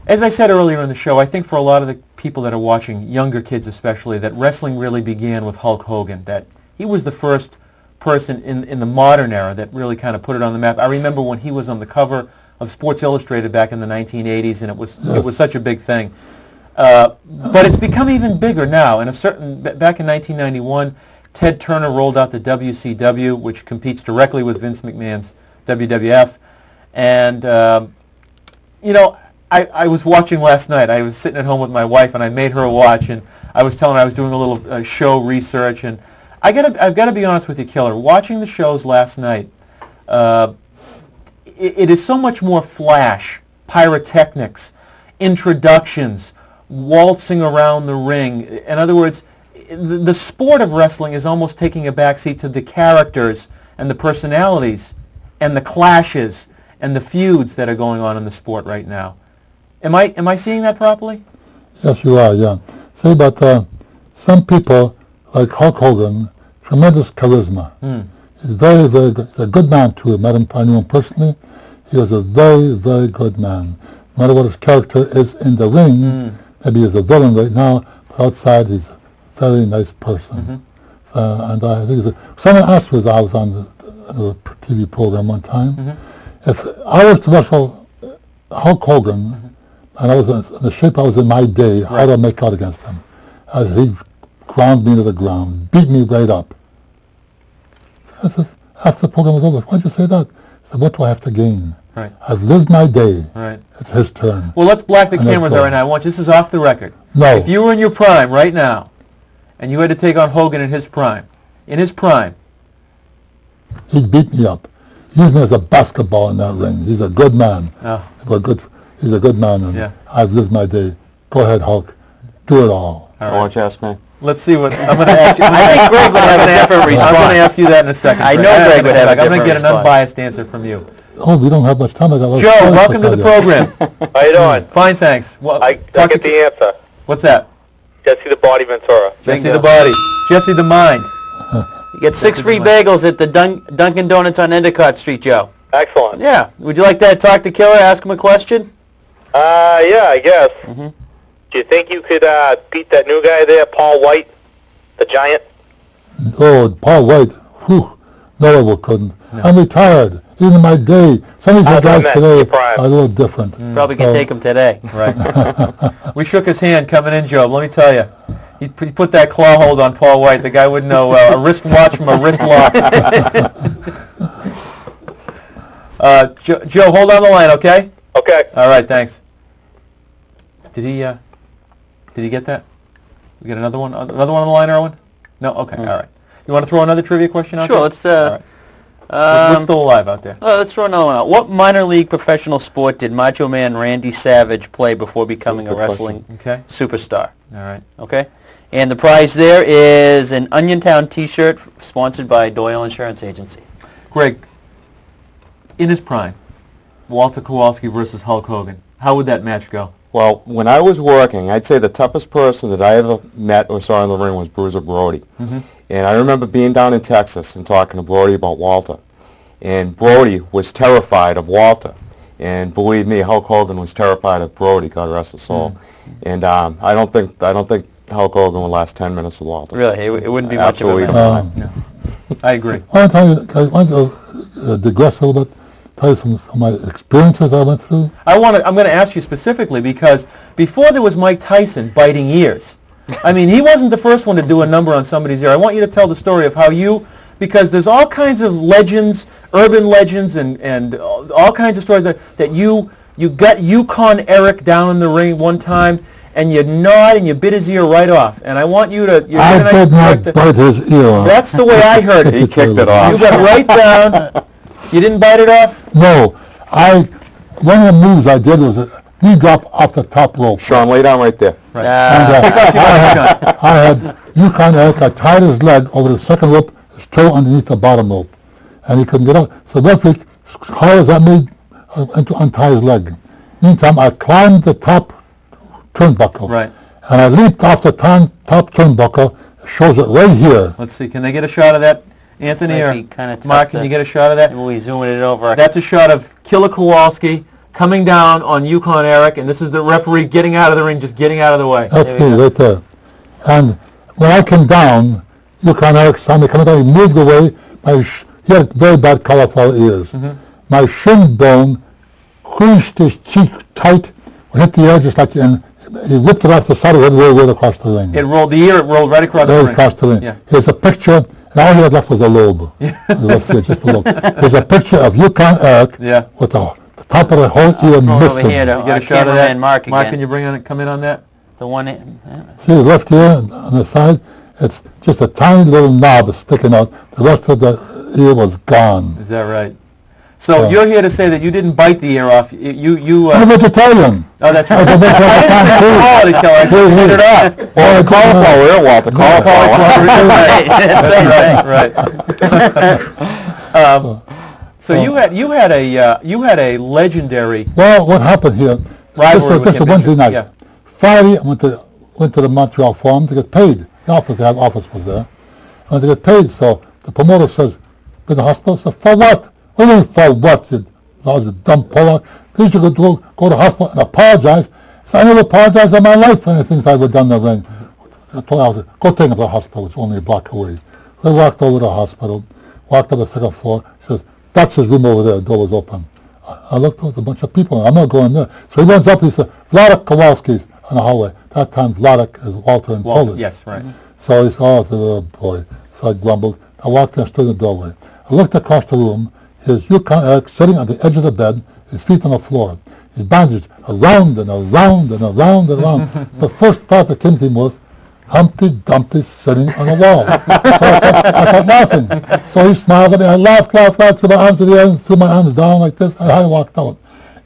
As I said earlier in the show, I think for a lot of the people that are watching, younger kids especially, that wrestling really began with Hulk Hogan, that he was the first person in the modern era that really kind of put it on the map. I remember when he was on the cover of Sports Illustrated back in the 1980s, and it was such a big thing. But it's become even bigger now. And back in 1991, Ted Turner rolled out the WCW, which competes directly with Vince McMahon's WWF. And I was watching last night. I was sitting at home with my wife, and I made her watch, and I was telling her I was doing a little show research, and I've got to be honest with you, Killer. Watching the shows last night, it is so much more flash, pyrotechnics, introductions, waltzing around the ring. In other words, the sport of wrestling is almost taking a backseat to the characters and the personalities and the clashes and the feuds that are going on in the sport right now. Am I seeing that properly? Yes, you are, yeah. See, but some people, like Hulk Hogan, tremendous charisma. He's very, very good. He's a good man, too. I knew him personally. He was a very, very good man. No matter what his character is in the ring, maybe he's a villain right now, but outside he's a very nice person. And I think someone asked me, I was on a TV program one time, if I was to wrestle Hulk Hogan, and I was in the shape I was in my day, how do I make out against him? As he ground me to the ground, beat me right up. After the program was over, why'd you say that? I said, what do I have to gain? Right. I've lived my day. Right. It's his turn. Well, let's black the cameras right now. I want this is off the record. No. If you were in your prime right now, and you had to take on Hogan in his prime, he'd beat me up. Use me as a basketball in that ring. He's a good man. Oh. He's a good man, and I've lived my day. Go ahead, Hulk. Do it all. Why don't you ask me? Let's see what I'm going to ask you. I think Greg would have an answer. I'm going to ask you that in a second. I know Greg would have a I'm going to get an response. unbiased answer from you. Oh, we don't have much time. I got a lot of Joe, stories welcome to tell the you. program. How you doing? Fine, thanks. Well, I get the answer. What's that? Jesse the Body Ventura. Jesse the body. Jesse the mind. You get 6 free bagels at the Dunkin' Donuts on Endicott Street, Joe. Excellent. Yeah. Would you like to talk to Killer, ask him a question? Yeah, I guess. Do you think you could beat that new guy there, Paul White, the Giant? Oh, Paul White. Whew. No, I couldn't. No. I'm retired. Even in my day. Some of these guys today are a little different. Probably can take him today. Right. We shook his hand coming in, Joe. Let me tell you. He put that claw hold on Paul White. The guy wouldn't know a wrist watch from a wrist lock. Joe, hold on the line, okay? Okay. All right, thanks. Did he get that? We got another one on the line, Erwin? No? Okay, all right. You want to throw another trivia question out there? Sure, let's... All right. We're still alive out there. Let's throw another one out. What minor league professional sport did Macho Man Randy Savage play before becoming a wrestling superstar? All right. Okay? And the prize there is an Oniontown t-shirt sponsored by Doyle Insurance Agency. Greg, in his prime, Walter Kowalski versus Hulk Hogan, how would that match go? Well, when I was working, I'd say the toughest person that I ever met or saw in the ring was Bruiser Brody. And I remember being down in Texas and talking to Brody about Walter. And Brody was terrified of Walter. And believe me, Hulk Hogan was terrified of Brody, God rest his soul. And I don't think Hulk Hogan would last 10 minutes with Walter. Really? It wouldn't be much of a Absolutely match. I agree. I want to digress a little bit, tell you some of my experiences I went through. I'm going to ask you specifically because before there was Mike Tyson biting ears. I mean, he wasn't the first one to do a number on somebody's ear. I want you to tell the story of how you, because there's all kinds of legends, urban legends, and all kinds of stories that you got Yukon Eric down in the ring one time, and you gnawed and you bit his ear right off. And I want you to... I did not bite his ear off. That's the way I heard it. He kicked it off. You got right down. You didn't bite it off? No. One of the moves I did was a knee drop off the top rope. Sean, lay down right there. Right. I had Yukon Eric. I tied his leg over the second rope, his toe underneath the bottom rope, and he couldn't get out. So referee, as hard as that made, to untie his leg. Meantime, I climbed the top turnbuckle. Right. And I leaped off the top turnbuckle. It shows it right here. Let's see. Can they get a shot of that, Anthony Might or be kinda tough Mark? Can to- you get a shot of that? We zooming it over. That's a shot of Killer Kowalski coming down on Yukon Eric, and this is the referee getting out of the ring, just getting out of the way. That's me right there. And when I came down, Yukon Eric saw me coming down. He moved away. He had very bad cauliflower ears. My shin bone creased his cheek tight, hit the edge just like, and he whipped it off the side of it and rolled right across the ring. It rolled the ear. It rolled right across the Right ring. across the ring. Yeah. Here's a picture, and all he had left was a lobe. Left here, just a lobe. There's a picture of Yukon Eric Yeah. with the top of the whole ear Going over missing. here to You get our a shot of that, cameraman Mark Mark, again. can you come in on that? The one. See the left ear on the side? It's just a tiny little knob sticking out. The rest of the ear was gone. Is that right? So Yeah. you're here to say that you didn't bite the ear off. I'm a vegetarian. Oh, that's right. I can make I didn't say quality killer. I said hit it off. Well, the cauliflower ear, Walter, cauliflower. Right. So you had a legendary Well, what happened here? rivalry with This Kim was Wednesday Bishop. night. Yeah. Friday, I went to the Montreal Forum to get paid. The office was there. I went to get paid, so the promoter says, "In the hospital?" I said, "For what?" "What do you mean, for what, you dumb Pollock? Please, you could go to the hospital and apologize." So I never apologized in my life for anything that I would done in the ring. I told him, "Go take him to the hospital. It's only a block away." So I walked over to the hospital, walked up the second floor. He says, "That's his room over there." The door was open. I looked, there was a bunch of people. I'm not going there. So he runs up, he said, "Vladek Kowalski's on the hallway." That time, Vladek is Walter in Polish. Yes, right. So he said, "Oh," I said, "Oh boy." So I grumbled. I walked in, stood in the doorway. I looked across the room. Here's Yukon Eric sitting on the edge of the bed, his feet on the floor. His bandaged around and around and around and around. The first thought that came to me was, Humpty Dumpty sitting on a wall. So I thought nothing. So he smiled at me. I laughed, threw my arms to the air, and threw my arms down like this, and I walked out.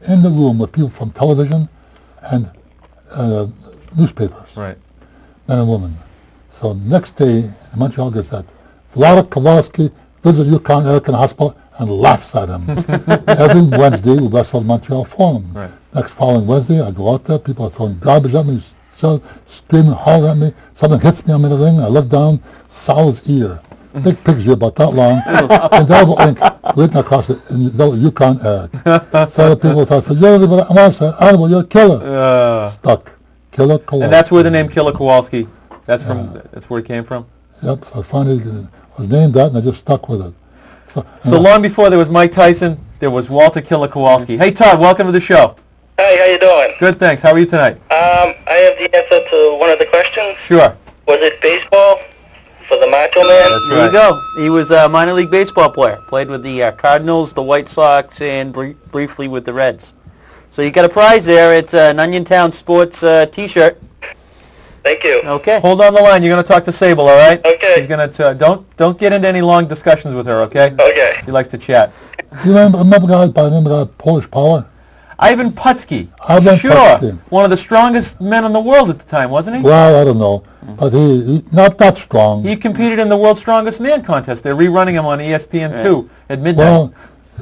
In the room were people from television and newspapers, Right. men and women. So next day, the Montreal Gazette, Vladek Kowalski visits Yukon Eric in the hospital and laughs at him. Every Wednesday, we wrestle Montreal Forum. Right. Next following Wednesday, I go out there, people are throwing garbage at me, screaming, hollering at me. Something hits me, I'm in the ring, I look down, Sal's ear. Big pig's ear, about that long, indelible ink written across it, and that was Yukon Eric. So the people thought, you're a killer. Stuck. Killer Kowalski. And that's where the name Killer Kowalski, that's where it came from? Yep, so I finally was named that, and I just stuck with it. So long before there was Mike Tyson, there was Walter Killer Kowalski. Hey Todd, welcome to the show. Hey, how you doing? Good, thanks. How are you tonight? I have the answer to one of the questions. Sure. Was it baseball for the Macho Man? That's There you go. He was a minor league baseball player. Played with the Cardinals, the White Sox, and briefly with the Reds. So you got a prize there. It's an Oniontown Sports T-shirt. Thank you. Okay. Hold on the line. You're going to talk to Sable, all right? Okay. He's going to don't get into any long discussions with her, okay? Okay. She likes to chat. You remember a guy by the name of Polish Power? Ivan Putski. Ivan Sure. Putski. One of the strongest men in the world at the time, wasn't he? Well, I don't know, but he not that strong. He competed in the World's Strongest Man contest. They're rerunning him on ESPN2 at midnight. Well,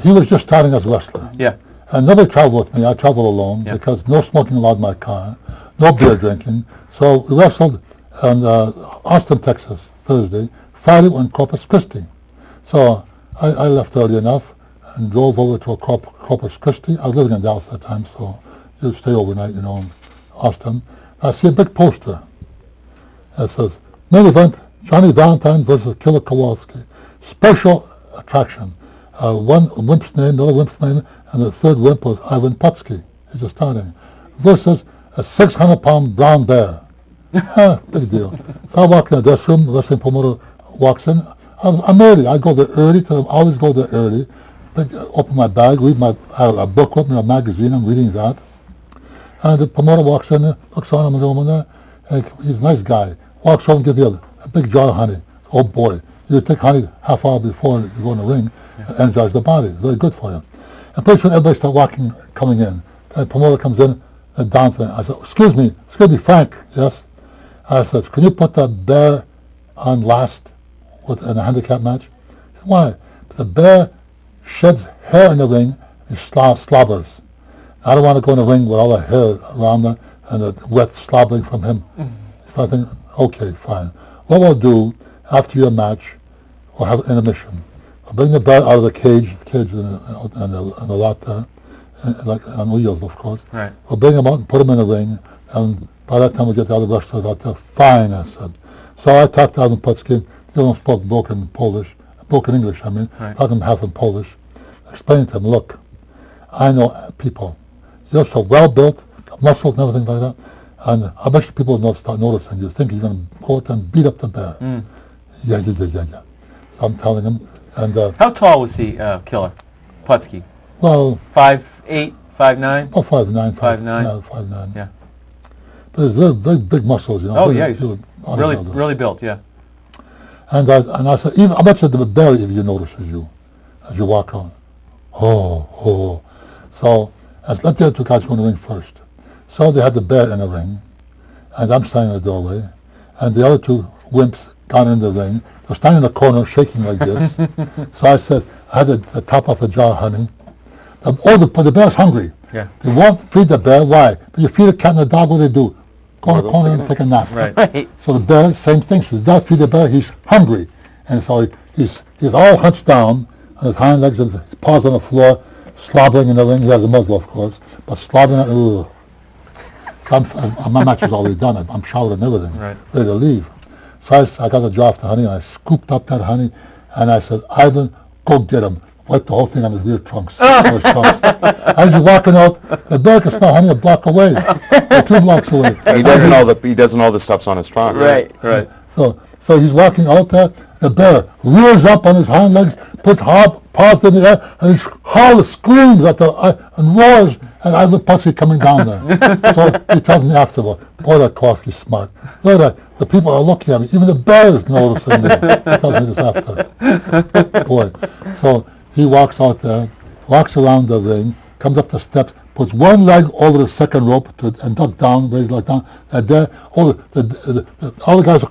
he was just starting as a wrestler. Yeah. And nobody traveled with me. I traveled alone Yeah. because no smoking allowed in my car, no beer drinking. So we wrestled in Austin, Texas, Thursday. Friday went Corpus Christi. So I left early enough and drove over to Corpus Christi. I was living in Dallas at the time, so you stay overnight, in Austin. I see a big poster that says, main event, Johnny Valentine versus Killer Kowalski. Special attraction. One wimp's name, another wimp's name, and the third wimp was Ivan Putski. He's just starting. Versus a 600-pound brown bear. Big deal. So I walk in the dressing room, the wrestling promoter walks in. I'm early. I go there early. I always go there early. Open my bag, read a book with me, a magazine. I'm reading that. And the promoter walks in there, looks on him over there. And he's a nice guy. Walks over and gives you a big jar of honey. Oh boy. You take honey half hour before you go in the ring and energize the body. It's very good for you. And pretty soon everybody starts coming in. The promoter comes in and downs me. I said, excuse me, Frank. Yes? I said, can you put the bear on last in a handicap match? He said, why? The bear sheds hair in the ring and slobbers. I don't want to go in the ring with all the hair around there and the wet slobbering from him. So I think, okay, fine. What we'll do after your match, we'll have an intermission. I'll bring the bear out of the cage and the lot there, like on wheels, of course. Right. We'll bring him out and put him in the ring, and by that time we'll get the other wrestlers out there. Fine, I said. So I talked to Ivan Putski. He don't speak broken English, I mean. Right. Talked to him half in Polish. Explained to him, look, I know people. You're so well-built, got muscles and everything like that, and I bet you people will start noticing. You think you're going to go out there and beat up the bear. Yeah. So I'm telling him. And How tall was he, Killer Putski? well, 5'8", 5'9"? oh, 5'9", 5'9". Yeah, 5'9". Yeah. But he's very, very big muscles, you know. Oh, Really- yeah, he's really really, bodybuilder. really built, yeah. And I said, even I bet you the bear even notices you as you walk on. Oh. So I said, let the other two guys go in the ring first. So they had the bear in the ring, and I'm standing in the doorway, and the other two wimps got in the ring. They're standing in the corner shaking like this. So I said, I had the top off the jar, honey. The bear's hungry. Yeah. They won't feed the bear. Why? But you feed a cat and a dog, what do they do? Go in the corner and take a nap. Right. So the bear, same thing. So the dog feed the bear, he's hungry. And so he's all hunched down on his hind legs and his paws on the floor, slobbering in the ring. He has a muzzle, of course, but slobbering at my match is already done. I'm showered and everything, Right. ready to leave. So I got the jar of the honey, and I scooped up that honey, and I said, Ivan, go get him. Wiped the whole thing on his rear trunks. As you're walking out, the bear can smell honey a block away, or 2 blocks away. He doesn't know the stuff's on his trunk. Right. So he's walking out there, the bear rears up on his hind legs, puts paws in the air, and he howls, screams at and roars, and Ivan Putski coming down there. So he tells me afterward, boy, that Kowalski's smart. Look at that, the people are looking at me, even the bear is noticing me. He tells me this after. Boy, so he walks out there, walks around the ring, comes up the steps, puts one leg over the second rope and duck down, raise like down, and there, all the guys,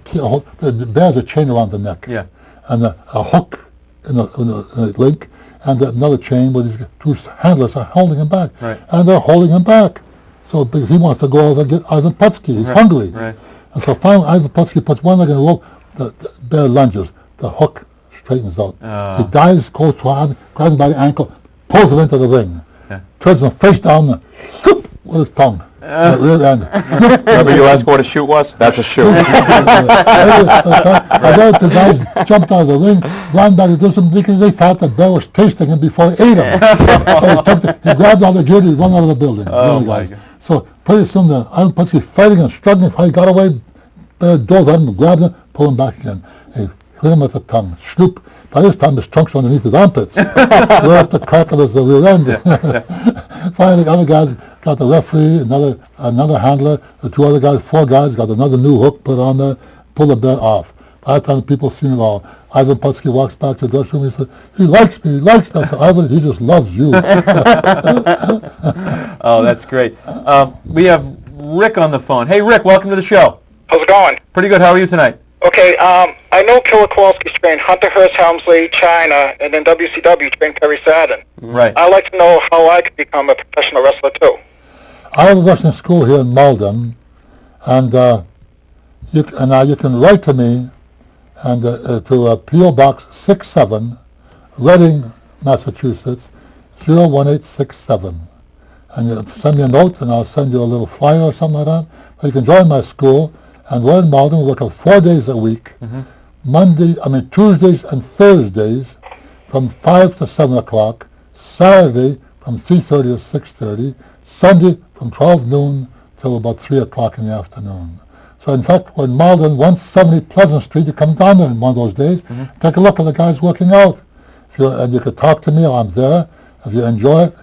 the bear has a chain around the neck, Yeah. and a hook in the link, and another chain where these 2 handlers are holding him back, Right. and they're holding him back. So because he wants to go over and get Ivan Putski, he's hungry. Right. And so finally Ivan Putski puts one leg in the rope, the bear lunges, the hook straightens out. He dives, goes to Ivan, grabs him by the ankle, pulls him into the ring. Turns him face down with his tongue. The rear end. Remember you asked what a shoot was? That's a shoot. I know the guys jumped out of the ring, ran back to do something because they thought the bear was tasting him before he ate him. So he grabbed all the jewelry and ran out of the building. Oh, Really, my guys. God. So pretty soon the Ivan Putski fighting and struggling. How he got away, bear dove at him, grabbed him, pulled him back again. He hit him with the tongue. Sloop. By this time his trunk's underneath his armpits. Right up the crack of his rear end. Finally the other guys got the referee, another handler, the 2 other guys, 4 guys, got another new hook put on there, pulled the bear off. By that time people seen it all. Ivan Putski walks back to the dressing room, he said, he likes me. I said, Ivan, he just loves you. Oh, that's great. We have Rick on the phone. Hey, Rick, welcome to the show. How's it going? Pretty good. How are you tonight? Okay, I know Killer Kowalski trained Hunter Hearst Helmsley, China, and then WCW trained Perry Saturn. Right. I'd like to know how I could become a professional wrestler too. I have a wrestling school here in Malden, and you can write to me and to P.O. Box 67, Reading, Massachusetts, 01867. And you send me a note, and I'll send you a little flyer or something like that. But you can join my school, and we're in Malden. We work out 4 days a week, Tuesdays and Thursdays from 5 to 7 o'clock, Saturday from 3:30 to 6:30, Sunday from 12 noon till about 3 o'clock in the afternoon. So in fact, we're in Malden, 170 Pleasant Street. You come down there in one of those days, take a look at the guys working out. And you could talk to me while I'm there. If you enjoy it,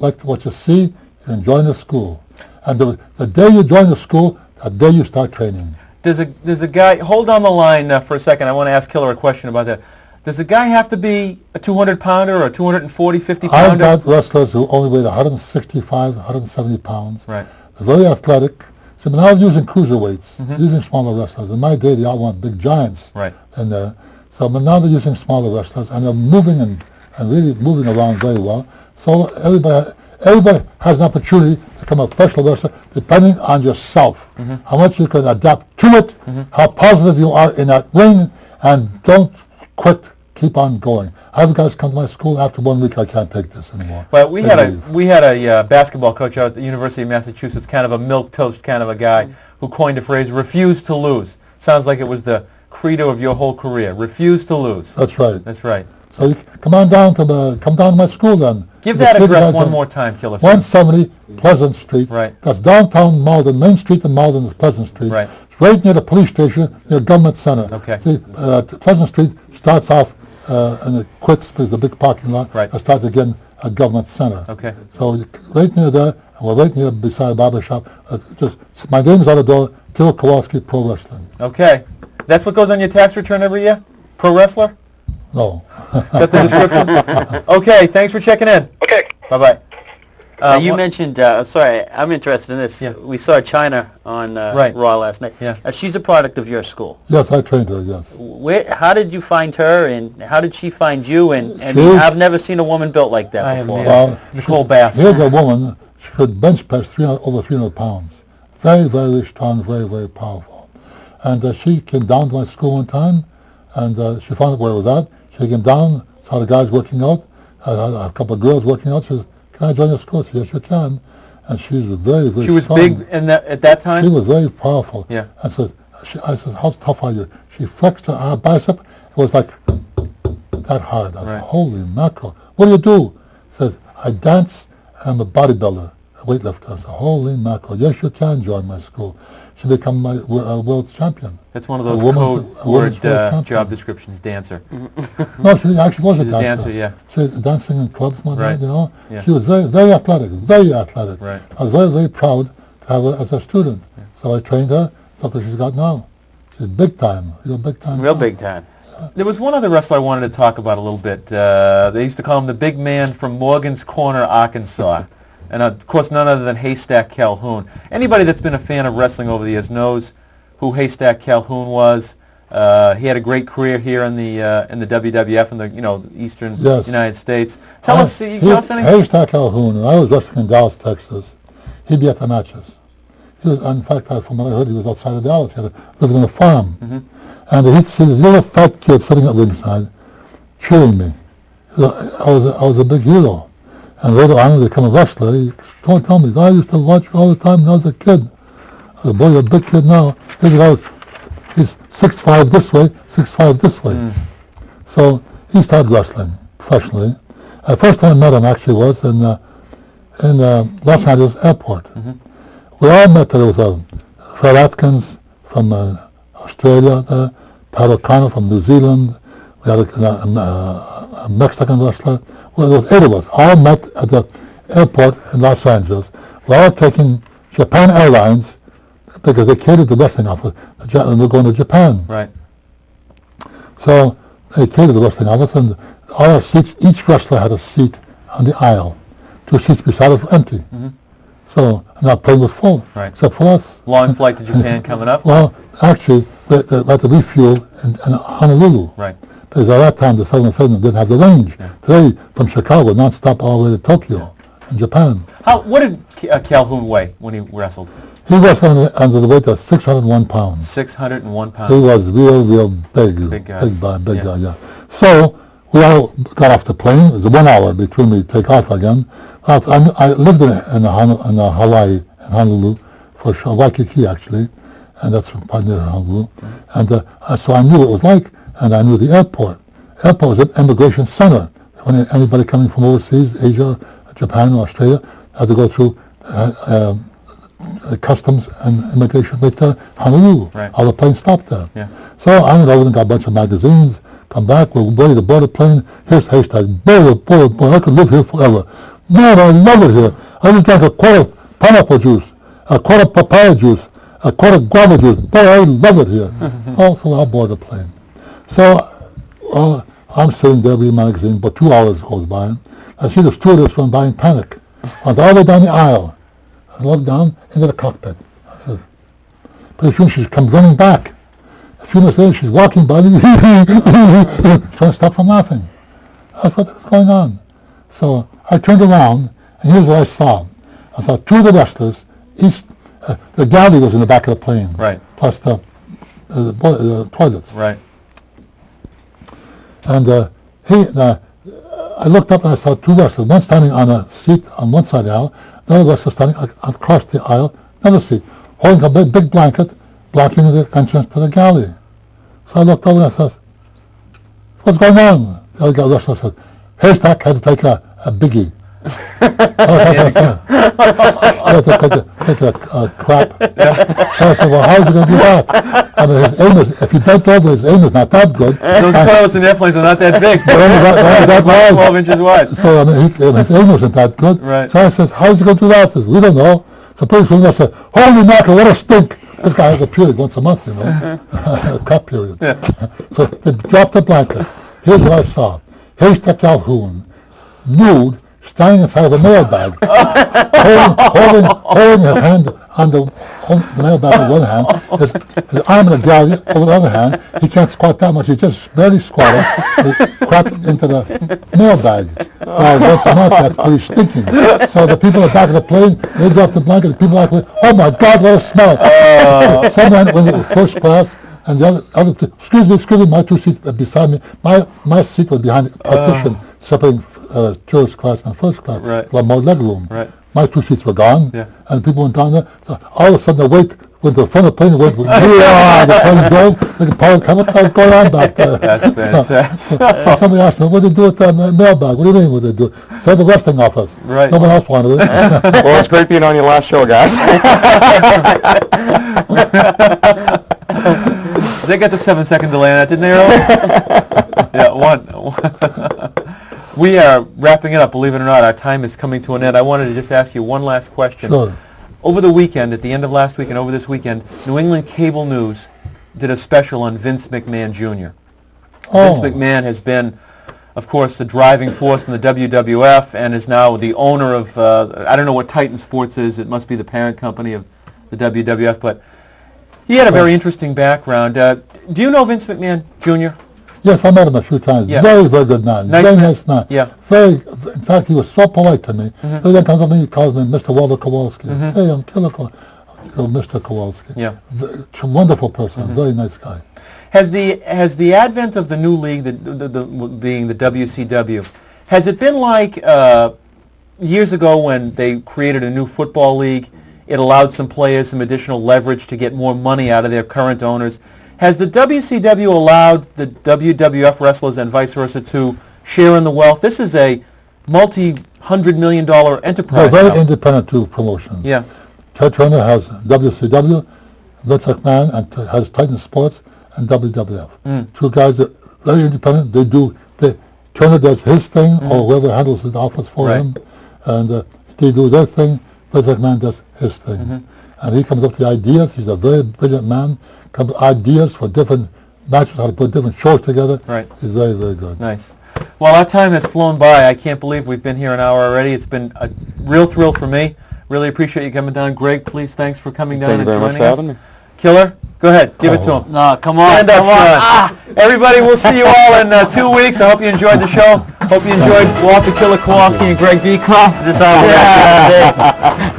like what you see, you join the school. And the day you join the school, the day you start training. There's a guy, hold on the line for a second. I want to ask Killer a question about that. Does the guy have to be a 200-pounder or a 240, 50-pounder? I've got wrestlers who only weigh 165, 170 pounds. Right. They're very athletic. See, when I was using cruiserweights, using smaller wrestlers. In my day, they all want big giants. Right. In there. So, but now they're using smaller wrestlers, and they're moving and really moving around very well. So everybody has an opportunity to become a professional wrestler depending on yourself. How much you can adapt to it, how positive you are in that ring, and don't quit. Keep on going. I have guys come to my school after 1 week. I can't take this anymore. Well, we had a basketball coach out at the University of Massachusetts, kind of a milquetoast kind of a guy, who coined a phrase, refuse to lose. Sounds like it was the credo of your whole career. Refuse to lose. That's right. That's right. So you come down to my school then. Give that address one more time, Killer. 170 Pleasant Street. Right. That's downtown Malden. Main Street in Malden is Pleasant Street. Right. It's right near the police station, near Government Center. Okay. See, Pleasant Street starts off and it quits. There's a big parking lot. Right. It starts again at Government Center. Okay. So right near there, and we're right near beside a barber shop. My name's on the door, Killer Kowalski Pro Wrestling. Okay. That's what goes on your tax return every year? Pro wrestler? No. Got the description? Okay, thanks for checking in. Okay. Bye-bye. You mentioned, sorry, I'm interested in this. Yeah. We saw China on Raw last night. Yeah. She's a product of your school. Yes, I trained her, yes. How did you find her, and how did she find you? And I've never seen a woman built like that before. Well, Nicole Bass. Here's a woman, she could bench press over 300 pounds. Very, very strong, very, very powerful. And she came down to my school one time, and she found out where I was at. She came down, saw the guys working out, a couple of girls working out. She says, can I join your school? I said, yes, you can. And she's very, very She was strong. big at that time? She was very powerful. Yeah. I said, how tough are you? She flexed her bicep. It was like that hard. I said, holy mackerel. What do you do? She says, I dance, and I'm a bodybuilder, a weightlifter. I said, holy mackerel. Yes, you can join my school. She became my world champion. That's one of those code word job descriptions, dancer. No, she actually was She's a dancer. dancer, yeah. She was dancing in clubs one night, you know. Yeah. She was very, very athletic, very athletic. Right. I was very, very proud to have her as a student. Yeah. So I trained her. Look what she's got now. She's big time, real big time. Real big time. There was one other wrestler I wanted to talk about a little bit. They used to call him the big man from Morgan's Corner, Arkansas. And of course, none other than Haystack Calhoun. Anybody that's been a fan of wrestling over the years knows who Haystack Calhoun was. He had a great career here in the WWF in the Eastern United States. Tell us anything. Haystack Calhoun. When I was wrestling in Dallas, Texas, he'd be at the matches. He was, in fact, from what I heard, he was outside of Dallas. He lived on a farm, and he'd see this little fat kid sitting at ringside, cheering me. I was a big hero. And later on, to become a wrestler, he told me, I used to watch you all the time when I was a kid. I said, boy, you're a big kid now. He's 6'5" this way, 6'5" this way. So he started wrestling professionally. The first time I met him actually was in Los Angeles Airport. We all met there. There was Fred Atkins from Australia, Pat O'Connor from New Zealand. We had a Mexican wrestler. Well, there was 8 of us, all met at the airport in Los Angeles. We're all taking Japan Airlines because they catered the wrestling office, and we're going to Japan. Right. So they catered the wrestling office, and all our seats, each wrestler had a seat on the aisle. 2 seats beside us were empty. So, and our plane was full, except for us. Long flight to Japan coming up? Well, actually, we had to refuel in Honolulu. Right. Because at that time, the 707 didn't have the range. Today, from Chicago, non-stop all the way to Tokyo in Japan. What did Calhoun weigh when he wrestled? He wrestled under the weight of 601 pounds. 601 pounds. He was real big. Big guy. Big guy, yeah. So, we all got off the plane. It was 1 hour between we take off again. I lived in Hawaii, in Honolulu, for Waikiki, actually. And that's part near Honolulu. And so I knew what it was like. And I knew the airport. Airport was an immigration center. When anybody coming from overseas, Asia, Japan, or Australia, had to go through customs and immigration right there, Honolulu. Right. All the planes stopped there. Yeah. So I went over and got a bunch of magazines, come back, we're ready to board a plane. Here's Haystack. Boy, I could live here forever. Man, I love it here. I just drank a quart of pineapple juice, a quart of papaya juice, a quart of guava juice. Boy, I love it here. So I'll board a plane. So I'm sitting there reading magazine, but 2 hours goes by. I see the stewardess run by in panic. Went all the way down the aisle. I looked down into the cockpit. I said, pretty soon she comes running back. A few minutes later, she's walking by me, trying to stop from laughing. I thought, what's going on? So I turned around, and here's what I saw. I saw two of the wrestlers. Each, the galley was in the back of the plane. Right. Plus the toilets. Right. And I looked up and I saw two wrestlers, one standing on a seat on one side of the aisle, another wrestler standing across the aisle, another seat, holding a big blanket, blocking the entrance to the galley. So I looked over and I said, "What's going on?" The other wrestler said, "Haystack had to take a biggie." I had to take a crap. So I said, "Well, how's he going to do that?" I mean, his aim is, if you bent over, his aim is not that good. Those toilets and airplanes are not that big. They're only that wide. 12 inches wide. So I mean, his aim wasn't that good. Right. So I said, "How's he going to do that?" He says, "We don't know." So pretty soon I said, "Holy mackerel, what a stink!" This guy has a period once a month, you know, a crap period. Yeah. So they dropped the blanket. Here's what I saw. Haystack Calhoun, nude, standing inside of a mailbag, holding his hand on the mailbag with one hand, his arm in the galley over the other hand. He can't squat that much. He just barely squatted. He crept into the mailbag. Once a month, that's pretty stinking. So the people at the back of the plane, they dropped the blanket. The people like, "Oh my God, what a smell!" Someone went in first class, and the other two, excuse me, my two seats beside me. My seat was behind the partition, separating tourist class and first class. Right. Like more leg room. Right. My two seats were gone, Yeah. and people went down there. So all of a sudden, the wait went to the front of the plane. The plane drove. The pilot came up. What's going on back there? That's fantastic. So somebody asked me, "What did they do with the mailbag?" "What do you mean, what did they do?" "Said the wrestling office." Right. No one else wanted it. Well, it's great being on your last show, guys. They got the 7-second delay on that, didn't they, Earl? Yeah, one. We are wrapping it up, believe it or not. Our time is coming to an end. I wanted to just ask you one last question. Sure. Over the weekend, at the end of last week and over this weekend, New England Cable News did a special on Vince McMahon Jr. Oh. Vince McMahon has been, of course, the driving force in the WWF and is now the owner of, I don't know what Titan Sports is. It must be the parent company of the WWF, but he had a very interesting background. Do you know Vince McMahon Jr.? Yes, I met him a few times. Yeah. Very, very good man. Nice very man. nice man. Yeah. Very. In fact, he was so polite to me. Every time comes up to me, he calls me Mr. Walter Kowalski. "Hey, I'm Killer Kowalski." Mr. Kowalski. Yeah. Wonderful person. Very nice guy. Has the advent of the new league, being the WCW, has it been like years ago when they created a new football league? It allowed some players some additional leverage to get more money out of their current owners. Has the WCW allowed the WWF wrestlers and vice versa to share in the wealth? This is a multi-$100-million enterprise. They're very now. independent two promotions. Yeah. Ted Turner has WCW, Vince McMahon has Titan Sports, and WWF. Two guys are very independent. Turner does his thing, or whoever handles the office for Right. him, and they do their thing. Vince McMahon does his thing. And he comes up with the ideas. He's a very brilliant man. Comes up with ideas for different matches, how to put different shows together. Right. He's very, very good. Nice. Well, our time has flown by. I can't believe we've been here an hour already. It's been a real thrill for me. Really appreciate you coming down. Greg, please, thanks for coming down Thank you and very much joining for us. having me. Killer, go ahead. Give it to him. No, come on, Stand up, come on. Sean. Everybody, we'll see you all in 2 weeks. I hope you enjoyed the show. Hope you enjoyed Walter Killer Kowalski and Greg Decoff. This is all we got today.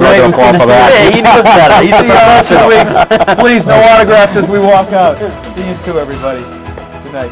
Greg, Don't fall for that. Hey, he knows better. See you all in 2 weeks. Please, no autographs as we walk out. See you too, everybody. Good night.